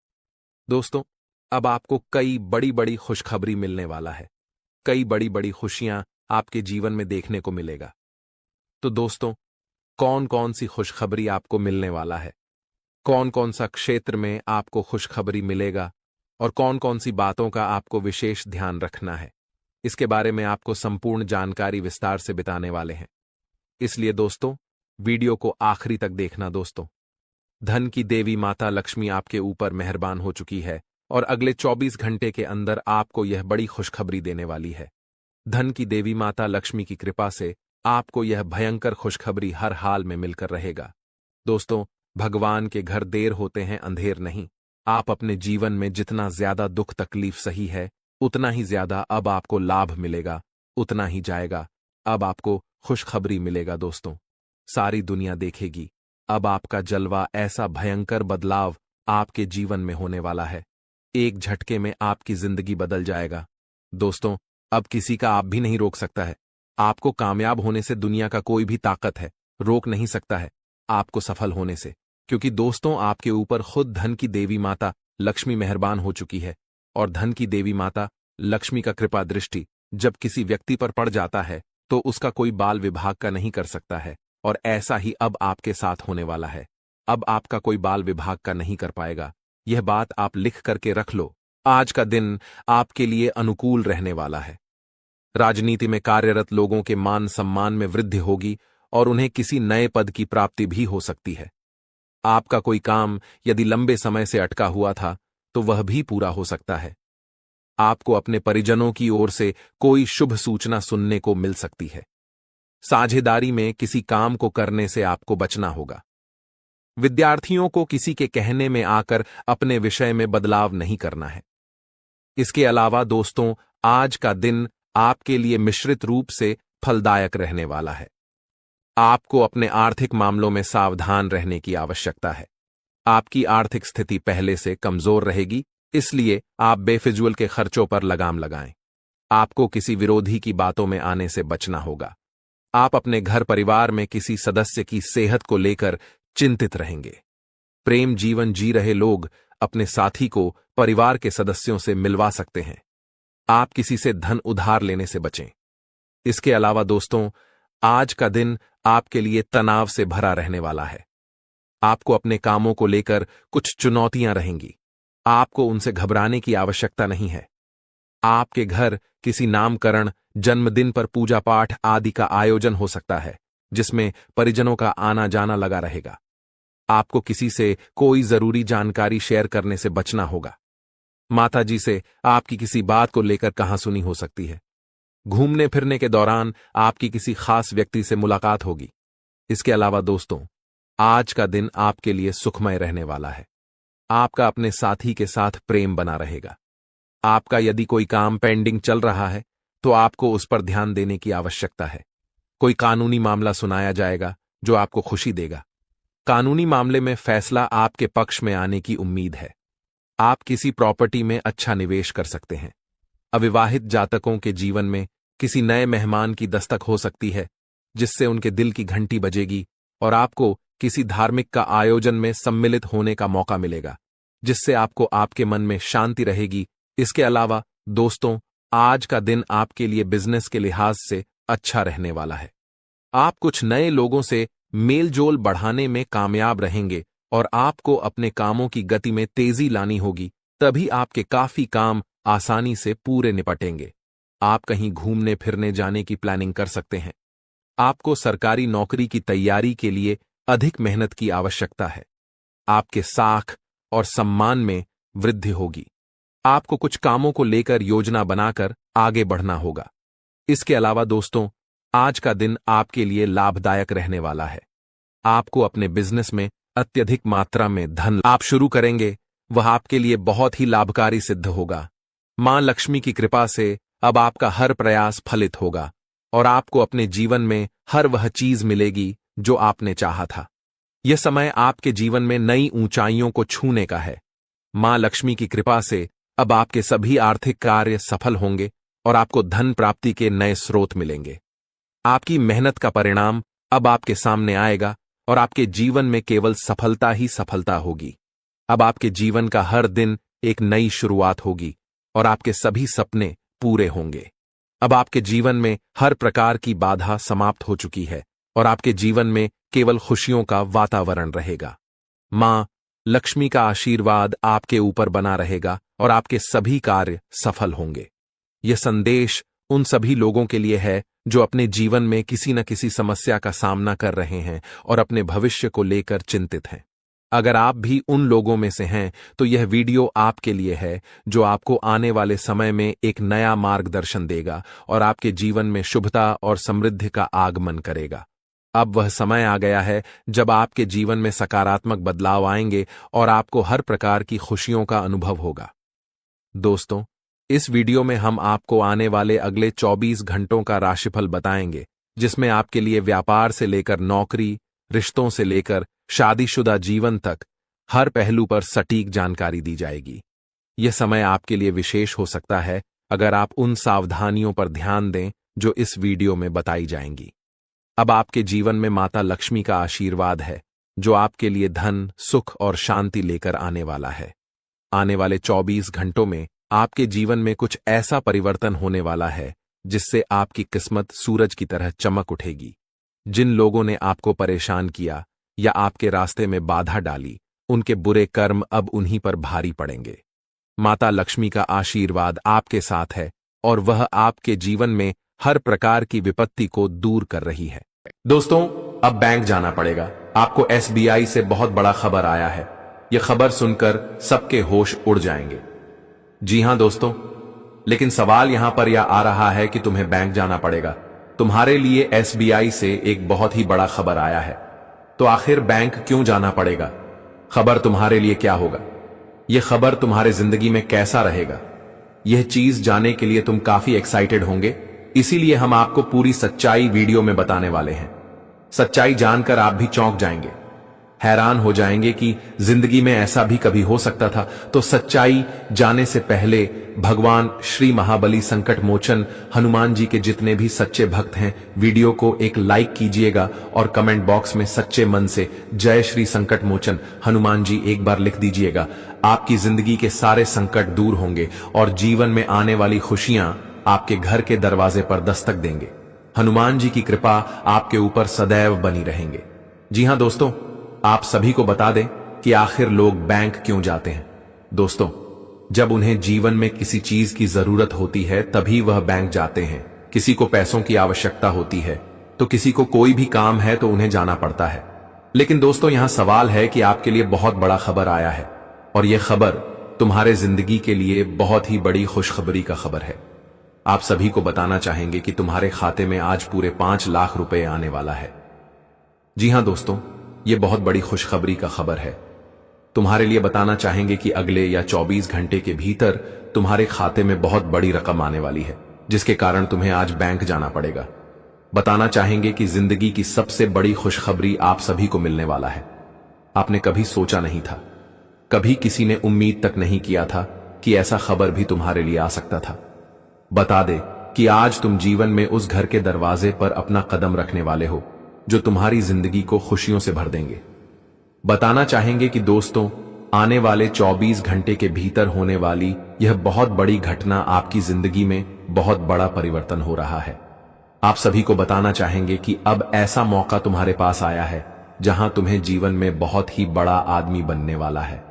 दोस्तों, अब आपको कई बड़ी बड़ी खुशखबरी मिलने वाला है। कई बड़ी बड़ी खुशियां आपके जीवन में देखने को मिलेगा। तो दोस्तों, कौन कौन सी खुशखबरी आपको मिलने वाला है, कौन कौन सा क्षेत्र में आपको खुशखबरी मिलेगा और कौन कौन सी बातों का आपको विशेष ध्यान रखना है, इसके बारे में आपको संपूर्ण जानकारी विस्तार से बताने वाले हैं। इसलिए दोस्तों, वीडियो को आखिरी तक देखना। दोस्तों, धन की देवी माता लक्ष्मी आपके ऊपर मेहरबान हो चुकी है और अगले 24 घंटे के अंदर आपको यह बड़ी खुशखबरी देने वाली है। धन की देवी माता लक्ष्मी की कृपा से आपको यह भयंकर खुशखबरी हर हाल में मिलकर रहेगा। दोस्तों, भगवान के घर देर होते हैं, अंधेर नहीं। आप अपने जीवन में जितना ज्यादा दुख तकलीफ सही है, उतना ही ज्यादा अब आपको लाभ मिलेगा, उतना ही जाएगा। अब आपको खुशखबरी मिलेगा। दोस्तों, सारी दुनिया देखेगी। अब आपका जलवा, ऐसा भयंकर बदलाव आपके जीवन में होने वाला है। एक झटके में आपकी जिंदगी बदल जाएगा। दोस्तों, अब किसी का आप भी नहीं रोक सकता है। आपको कामयाब होने से दुनिया का कोई भी ताकत है रोक नहीं सकता है आपको सफल होने से, क्योंकि दोस्तों, आपके ऊपर खुद धन की देवी माता लक्ष्मी मेहरबान हो चुकी है। और धन की देवी माता लक्ष्मी का कृपा दृष्टि जब किसी व्यक्ति पर पड़ जाता है तो उसका कोई बाल विभाग का नहीं कर सकता है, और ऐसा ही अब आपके साथ होने वाला है। अब आपका कोई बाल विभाग का नहीं कर पाएगा। यह बात आप लिख करके रख लो। आज का दिन आपके लिए अनुकूल रहने वाला है। राजनीति में कार्यरत लोगों के मान सम्मान में वृद्धि होगी और उन्हें किसी नए पद की प्राप्ति भी हो सकती है। आपका कोई काम यदि लंबे समय से अटका हुआ था तो वह भी पूरा हो सकता है। आपको अपने परिजनों की ओर से कोई शुभ सूचना सुनने को मिल सकती है। साझेदारी में किसी काम को करने से आपको बचना होगा। विद्यार्थियों को किसी के कहने में आकर अपने विषय में बदलाव नहीं करना है। इसके अलावा दोस्तों, आज का दिन आपके लिए मिश्रित रूप से फलदायक रहने वाला है। आपको अपने आर्थिक मामलों में सावधान रहने की आवश्यकता है। आपकी आर्थिक स्थिति पहले से कमजोर रहेगी, इसलिए आप बेफिजूल के खर्चों पर लगाम लगाएं। आपको किसी विरोधी की बातों में आने से बचना होगा। आप अपने घर परिवार में किसी सदस्य की सेहत को लेकर चिंतित रहेंगे। प्रेम जीवन जी रहे लोग अपने साथी को परिवार के सदस्यों से मिलवा सकते हैं। आप किसी से धन उधार लेने से बचें। इसके अलावा दोस्तों, आज का दिन आपके लिए तनाव से भरा रहने वाला है। आपको अपने कामों को लेकर कुछ चुनौतियां रहेंगी। आपको उनसे घबराने की आवश्यकता नहीं है। आपके घर किसी नामकरण, जन्मदिन पर पूजा पाठ आदि का आयोजन हो सकता है, जिसमें परिजनों का आना जाना लगा रहेगा। आपको किसी से कोई जरूरी जानकारी शेयर करने से बचना होगा। माताजी से आपकी किसी बात को लेकर कहासुनी हो सकती है। घूमने फिरने के दौरान आपकी किसी खास व्यक्ति से मुलाकात होगी। इसके अलावा दोस्तों, आज का दिन आपके लिए सुखमय रहने वाला है। आपका अपने साथी के साथ प्रेम बना रहेगा। आपका यदि कोई काम पेंडिंग चल रहा है तो आपको उस पर ध्यान देने की आवश्यकता है। कोई कानूनी मामला सुनाया जाएगा जो आपको खुशी देगा। कानूनी मामले में फैसला आपके पक्ष में आने की उम्मीद है। आप किसी प्रॉपर्टी में अच्छा निवेश कर सकते हैं। अविवाहित जातकों के जीवन में किसी नए मेहमान की दस्तक हो सकती है जिससे उनके दिल की घंटी बजेगी और आपको किसी धार्मिक का आयोजन में सम्मिलित होने का मौका मिलेगा जिससे आपको आपके मन में शांति रहेगी। इसके अलावा दोस्तों, आज का दिन आपके लिए बिजनेस के लिहाज से अच्छा रहने वाला है। आप कुछ नए लोगों से मेलजोल बढ़ाने में कामयाब रहेंगे और आपको अपने कामों की गति में तेजी लानी होगी, तभी आपके काफी काम आसानी से पूरे निपटेंगे। आप कहीं घूमने फिरने जाने की प्लानिंग कर सकते हैं। आपको सरकारी नौकरी की तैयारी के लिए अधिक मेहनत की आवश्यकता है। आपके साख और सम्मान में वृद्धि होगी। आपको कुछ कामों को लेकर योजना बनाकर आगे बढ़ना होगा। इसके अलावा दोस्तों, आज का दिन आपके लिए लाभदायक रहने वाला है। आपको अपने बिजनेस में अत्यधिक मात्रा में धन आप शुरू करेंगे, वह आपके लिए बहुत ही लाभकारी सिद्ध होगा। मां लक्ष्मी की कृपा से अब आपका हर प्रयास फलित होगा और आपको अपने जीवन में हर वह चीज मिलेगी जो आपने चाहा था। यह समय आपके जीवन में नई ऊंचाइयों को छूने का है। मां लक्ष्मी की कृपा से अब आपके सभी आर्थिक कार्य सफल होंगे और आपको धन प्राप्ति के नए स्रोत मिलेंगे। आपकी मेहनत का परिणाम अब आपके सामने आएगा और आपके जीवन में केवल सफलता ही सफलता होगी। अब आपके जीवन का हर दिन एक नई शुरुआत होगी और आपके सभी सपने पूरे होंगे। अब आपके जीवन में हर प्रकार की बाधा समाप्त हो चुकी है और आपके जीवन में केवल खुशियों का वातावरण रहेगा। मां लक्ष्मी का आशीर्वाद आपके ऊपर बना रहेगा और आपके सभी कार्य सफल होंगे। यह संदेश उन सभी लोगों के लिए है जो अपने जीवन में किसी न किसी समस्या का सामना कर रहे हैं और अपने भविष्य को लेकर चिंतित हैं। अगर आप भी उन लोगों में से हैं तो यह वीडियो आपके लिए है, जो आपको आने वाले समय में एक नया मार्गदर्शन देगा और आपके जीवन में शुभता और समृद्धि का आगमन करेगा। अब वह समय आ गया है जब आपके जीवन में सकारात्मक बदलाव आएंगे और आपको हर प्रकार की खुशियों का अनुभव होगा। दोस्तों, इस वीडियो में हम आपको आने वाले अगले 24 घंटों का राशिफल बताएंगे, जिसमें आपके लिए व्यापार से लेकर नौकरी, रिश्तों से लेकर शादीशुदा जीवन तक हर पहलू पर सटीक जानकारी दी जाएगी। यह समय आपके लिए विशेष हो सकता है अगर आप उन सावधानियों पर ध्यान दें जो इस वीडियो में बताई जाएंगी। अब आपके जीवन में माता लक्ष्मी का आशीर्वाद है, जो आपके लिए धन, सुख और शांति लेकर आने वाला है। आने वाले 24 घंटों में आपके जीवन में कुछ ऐसा परिवर्तन होने वाला है जिससे आपकी किस्मत सूरज की तरह चमक उठेगी। जिन लोगों ने आपको परेशान किया या आपके रास्ते में बाधा डाली, उनके बुरे कर्म अब उन्हीं पर भारी पड़ेंगे। माता लक्ष्मी का आशीर्वाद आपके साथ है और वह आपके जीवन में हर प्रकार की विपत्ति को दूर कर रही है। दोस्तों, अब बैंक जाना पड़ेगा। आपको SBI से बहुत बड़ा खबर आया है। यह खबर सुनकर सबके होश उड़ जाएंगे। जी हां दोस्तों, लेकिन सवाल यहां पर यह आ रहा है कि तुम्हें बैंक जाना पड़ेगा। तुम्हारे लिए SBI से एक बहुत ही बड़ा खबर आया है। तो आखिर बैंक क्यों जाना पड़ेगा? खबर तुम्हारे लिए क्या होगा? यह खबर तुम्हारे जिंदगी में कैसा रहेगा? यह चीज जानने के लिए तुम काफी एक्साइटेड होंगे, इसीलिए हम आपको पूरी सच्चाई वीडियो में बताने वाले हैं। सच्चाई जानकर आप भी चौंक जाएंगे, हैरान हो जाएंगे कि जिंदगी में ऐसा भी कभी हो सकता था। तो सच्चाई जानने से पहले भगवान श्री महाबली संकट मोचन हनुमान जी के जितने भी सच्चे भक्त हैं, वीडियो को एक लाइक कीजिएगा और कमेंट बॉक्स में सच्चे मन से जय श्री संकट मोचन हनुमान जी एक बार लिख दीजिएगा। आपकी जिंदगी के सारे संकट दूर होंगे और जीवन में आने वाली खुशियां आपके घर के दरवाजे पर दस्तक देंगे। हनुमान जी की कृपा आपके ऊपर सदैव बनी रहेंगे। जी हां दोस्तों, आप सभी को बता दें कि आखिर लोग बैंक क्यों जाते हैं। दोस्तों, जब उन्हें जीवन में किसी चीज की जरूरत होती है तभी वह बैंक जाते हैं। किसी को पैसों की आवश्यकता होती है तो किसी को कोई भी काम है तो उन्हें जाना पड़ता है। लेकिन दोस्तों, यहां सवाल है कि आपके लिए बहुत बड़ा खबर आया है और यह खबर तुम्हारे जिंदगी के लिए बहुत ही बड़ी खुशखबरी का खबर है। आप सभी को बताना चाहेंगे कि तुम्हारे खाते में आज पूरे 5 लाख रुपए आने वाला है। जी हां दोस्तों, यह बहुत बड़ी खुशखबरी का खबर है। तुम्हारे लिए बताना चाहेंगे कि अगले या 24 घंटे के भीतर तुम्हारे खाते में बहुत बड़ी रकम आने वाली है, जिसके कारण तुम्हें आज बैंक जाना पड़ेगा। बताना चाहेंगे कि जिंदगी की सबसे बड़ी खुशखबरी आप सभी को मिलने वाला है। आपने कभी सोचा नहीं था, कभी किसी ने उम्मीद तक नहीं किया था कि ऐसा खबर भी तुम्हारे लिए आ सकता था। बता दे कि आज तुम जीवन में उस घर के दरवाजे पर अपना कदम रखने वाले हो जो तुम्हारी जिंदगी को खुशियों से भर देंगे। बताना चाहेंगे कि दोस्तों, आने वाले 24 घंटे के भीतर होने वाली यह बहुत बड़ी घटना आपकी जिंदगी में बहुत बड़ा परिवर्तन हो रहा है। आप सभी को बताना चाहेंगे कि अब ऐसा मौका तुम्हारे पास आया है जहां तुम्हें जीवन में बहुत ही बड़ा आदमी बनने वाला है।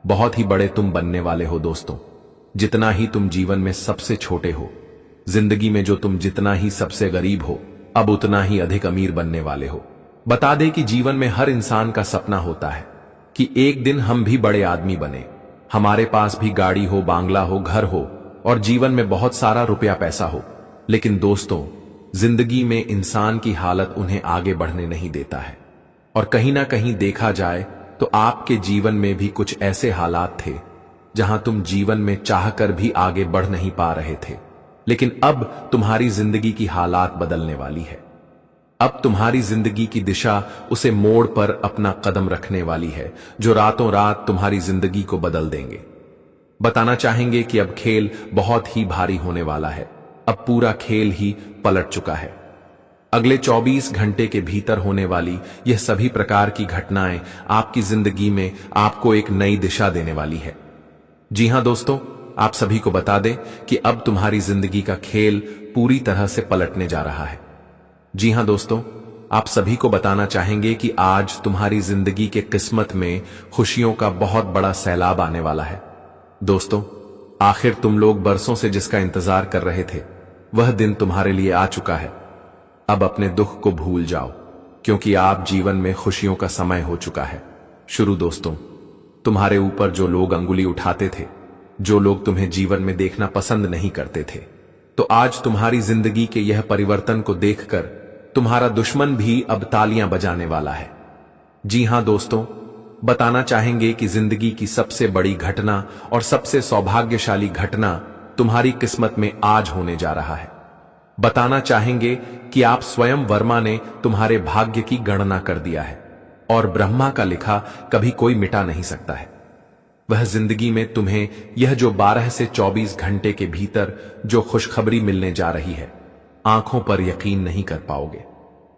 बहुत ही बड़े तुम बनने वाले हो दोस्तों। जितना ही तुम जीवन में सबसे छोटे हो, जिंदगी में जो तुम जितना ही सबसे गरीब हो, अब उतना ही अधिक अमीर बनने वाले हो। बता दे कि जीवन में हर इंसान का सपना होता है कि एक दिन हम भी बड़े आदमी बने, हमारे पास भी गाड़ी हो, बांग्ला हो, घर हो और जीवन में बहुत सारा रुपया पैसा हो। लेकिन दोस्तों, जिंदगी में इंसान की हालत उन्हें आगे बढ़ने नहीं देता है। और कहीं ना कहीं देखा जाए तो आपके जीवन में भी कुछ ऐसे हालात थे जहां तुम जीवन में चाहकर भी आगे बढ़ नहीं पा रहे थे। लेकिन अब तुम्हारी जिंदगी की हालात बदलने वाली है। अब तुम्हारी जिंदगी की दिशा उसे मोड़ पर अपना कदम रखने वाली है जो रातों रात तुम्हारी जिंदगी को बदल देंगे। बताना चाहेंगे कि अब खेल बहुत ही भारी होने वाला है। अब पूरा खेल ही पलट चुका है। अगले 24 घंटे के भीतर होने वाली यह सभी प्रकार की घटनाएं आपकी जिंदगी में आपको एक नई दिशा देने वाली है। जी हां दोस्तों, आप सभी को बता दें कि अब तुम्हारी जिंदगी का खेल पूरी तरह से पलटने जा रहा है। जी हां दोस्तों, आप सभी को बताना चाहेंगे कि आज तुम्हारी जिंदगी के किस्मत में खुशियों का बहुत बड़ा सैलाब आने वाला है। दोस्तों, आखिर तुम लोग बरसों से जिसका इंतजार कर रहे थे, वह दिन तुम्हारे लिए आ चुका है। अब अपने दुख को भूल जाओ, क्योंकि आप जीवन में खुशियों का समय हो चुका है शुरू। दोस्तों, तुम्हारे ऊपर जो लोग अंगुली उठाते थे, जो लोग तुम्हें जीवन में देखना पसंद नहीं करते थे, तो आज तुम्हारी जिंदगी के यह परिवर्तन को देखकर तुम्हारा दुश्मन भी अब तालियां बजाने वाला है। जी हां दोस्तों, बताना चाहेंगे कि जिंदगी की सबसे बड़ी घटना और सबसे सौभाग्यशाली घटना तुम्हारी किस्मत में आज होने जा रहा है। बताना चाहेंगे कि आप स्वयं वर्मा ने तुम्हारे भाग्य की गणना कर दिया है और ब्रह्मा का लिखा कभी कोई मिटा नहीं सकता है। वह जिंदगी में तुम्हें यह जो 12 से 24 घंटे के भीतर जो खुशखबरी मिलने जा रही है, आंखों पर यकीन नहीं कर पाओगे।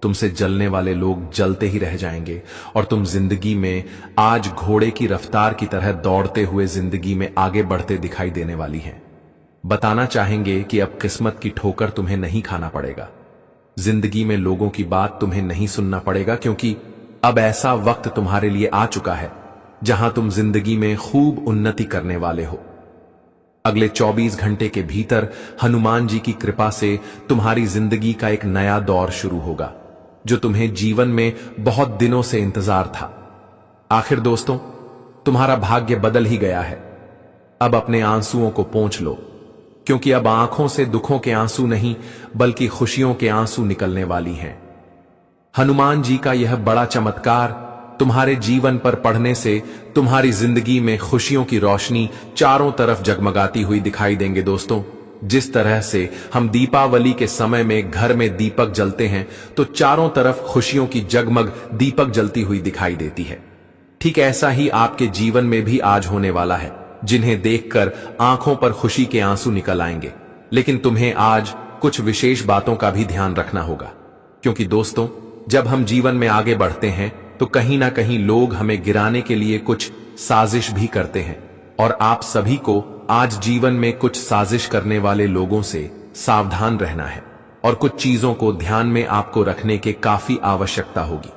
तुमसे जलने वाले लोग जलते ही रह जाएंगे और तुम जिंदगी में आज घोड़े की रफ्तार की तरह दौड़ते हुए जिंदगी में आगे बढ़ते दिखाई देने वाली हैं। बताना चाहेंगे कि अब किस्मत की ठोकर तुम्हें नहीं खाना पड़ेगा। जिंदगी में लोगों की बात तुम्हें नहीं सुनना पड़ेगा, क्योंकि अब ऐसा वक्त तुम्हारे लिए आ चुका है जहां तुम जिंदगी में खूब उन्नति करने वाले हो। अगले 24 घंटे के भीतर हनुमान जी की कृपा से तुम्हारी जिंदगी का एक नया दौर शुरू होगा जो तुम्हें जीवन में बहुत दिनों से इंतजार था। आखिर दोस्तों, तुम्हारा भाग्य बदल ही गया है। अब अपने आंसुओं को पोंछ लो, क्योंकि अब आंखों से दुखों के आंसू नहीं बल्कि खुशियों के आंसू निकलने वाली हैं। हनुमान जी का यह बड़ा चमत्कार तुम्हारे जीवन पर पढ़ने से तुम्हारी जिंदगी में खुशियों की रोशनी चारों तरफ जगमगाती हुई दिखाई देंगे। दोस्तों, जिस तरह से हम दीपावली के समय में घर में दीपक जलते हैं तो चारों तरफ खुशियों की जगमग दीपक जलती हुई दिखाई देती है, ठीक ऐसा ही आपके जीवन में भी आज होने वाला है, जिन्हें देखकर आंखों पर खुशी के आंसू निकल आएंगे। लेकिन तुम्हें आज कुछ विशेष बातों का भी ध्यान रखना होगा, क्योंकि दोस्तों, जब हम जीवन में आगे बढ़ते हैं तो कहीं ना कहीं लोग हमें गिराने के लिए कुछ साजिश भी करते हैं। और आप सभी को आज जीवन में कुछ साजिश करने वाले लोगों से सावधान रहना है और कुछ चीजों को ध्यान में आपको रखने के काफी आवश्यकता होगी।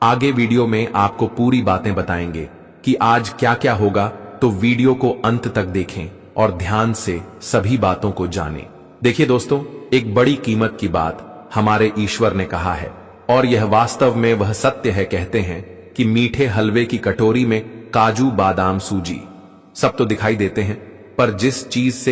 आगे वीडियो में आपको पूरी बातें बताएंगे कि आज क्या क्या होगा, तो वीडियो को अंत तक देखें और ध्यान से सभी बातों को जानें। देखिए दोस्तों, एक बड़ी कीमत की बात हमारे ईश्वर ने कहा है और यह वास्तव में वह सत्य है। कहते हैं कि मीठे हलवे की कटोरी में काजू, बादाम, सूजी सब तो दिखाई देते हैं, पर जिस चीज से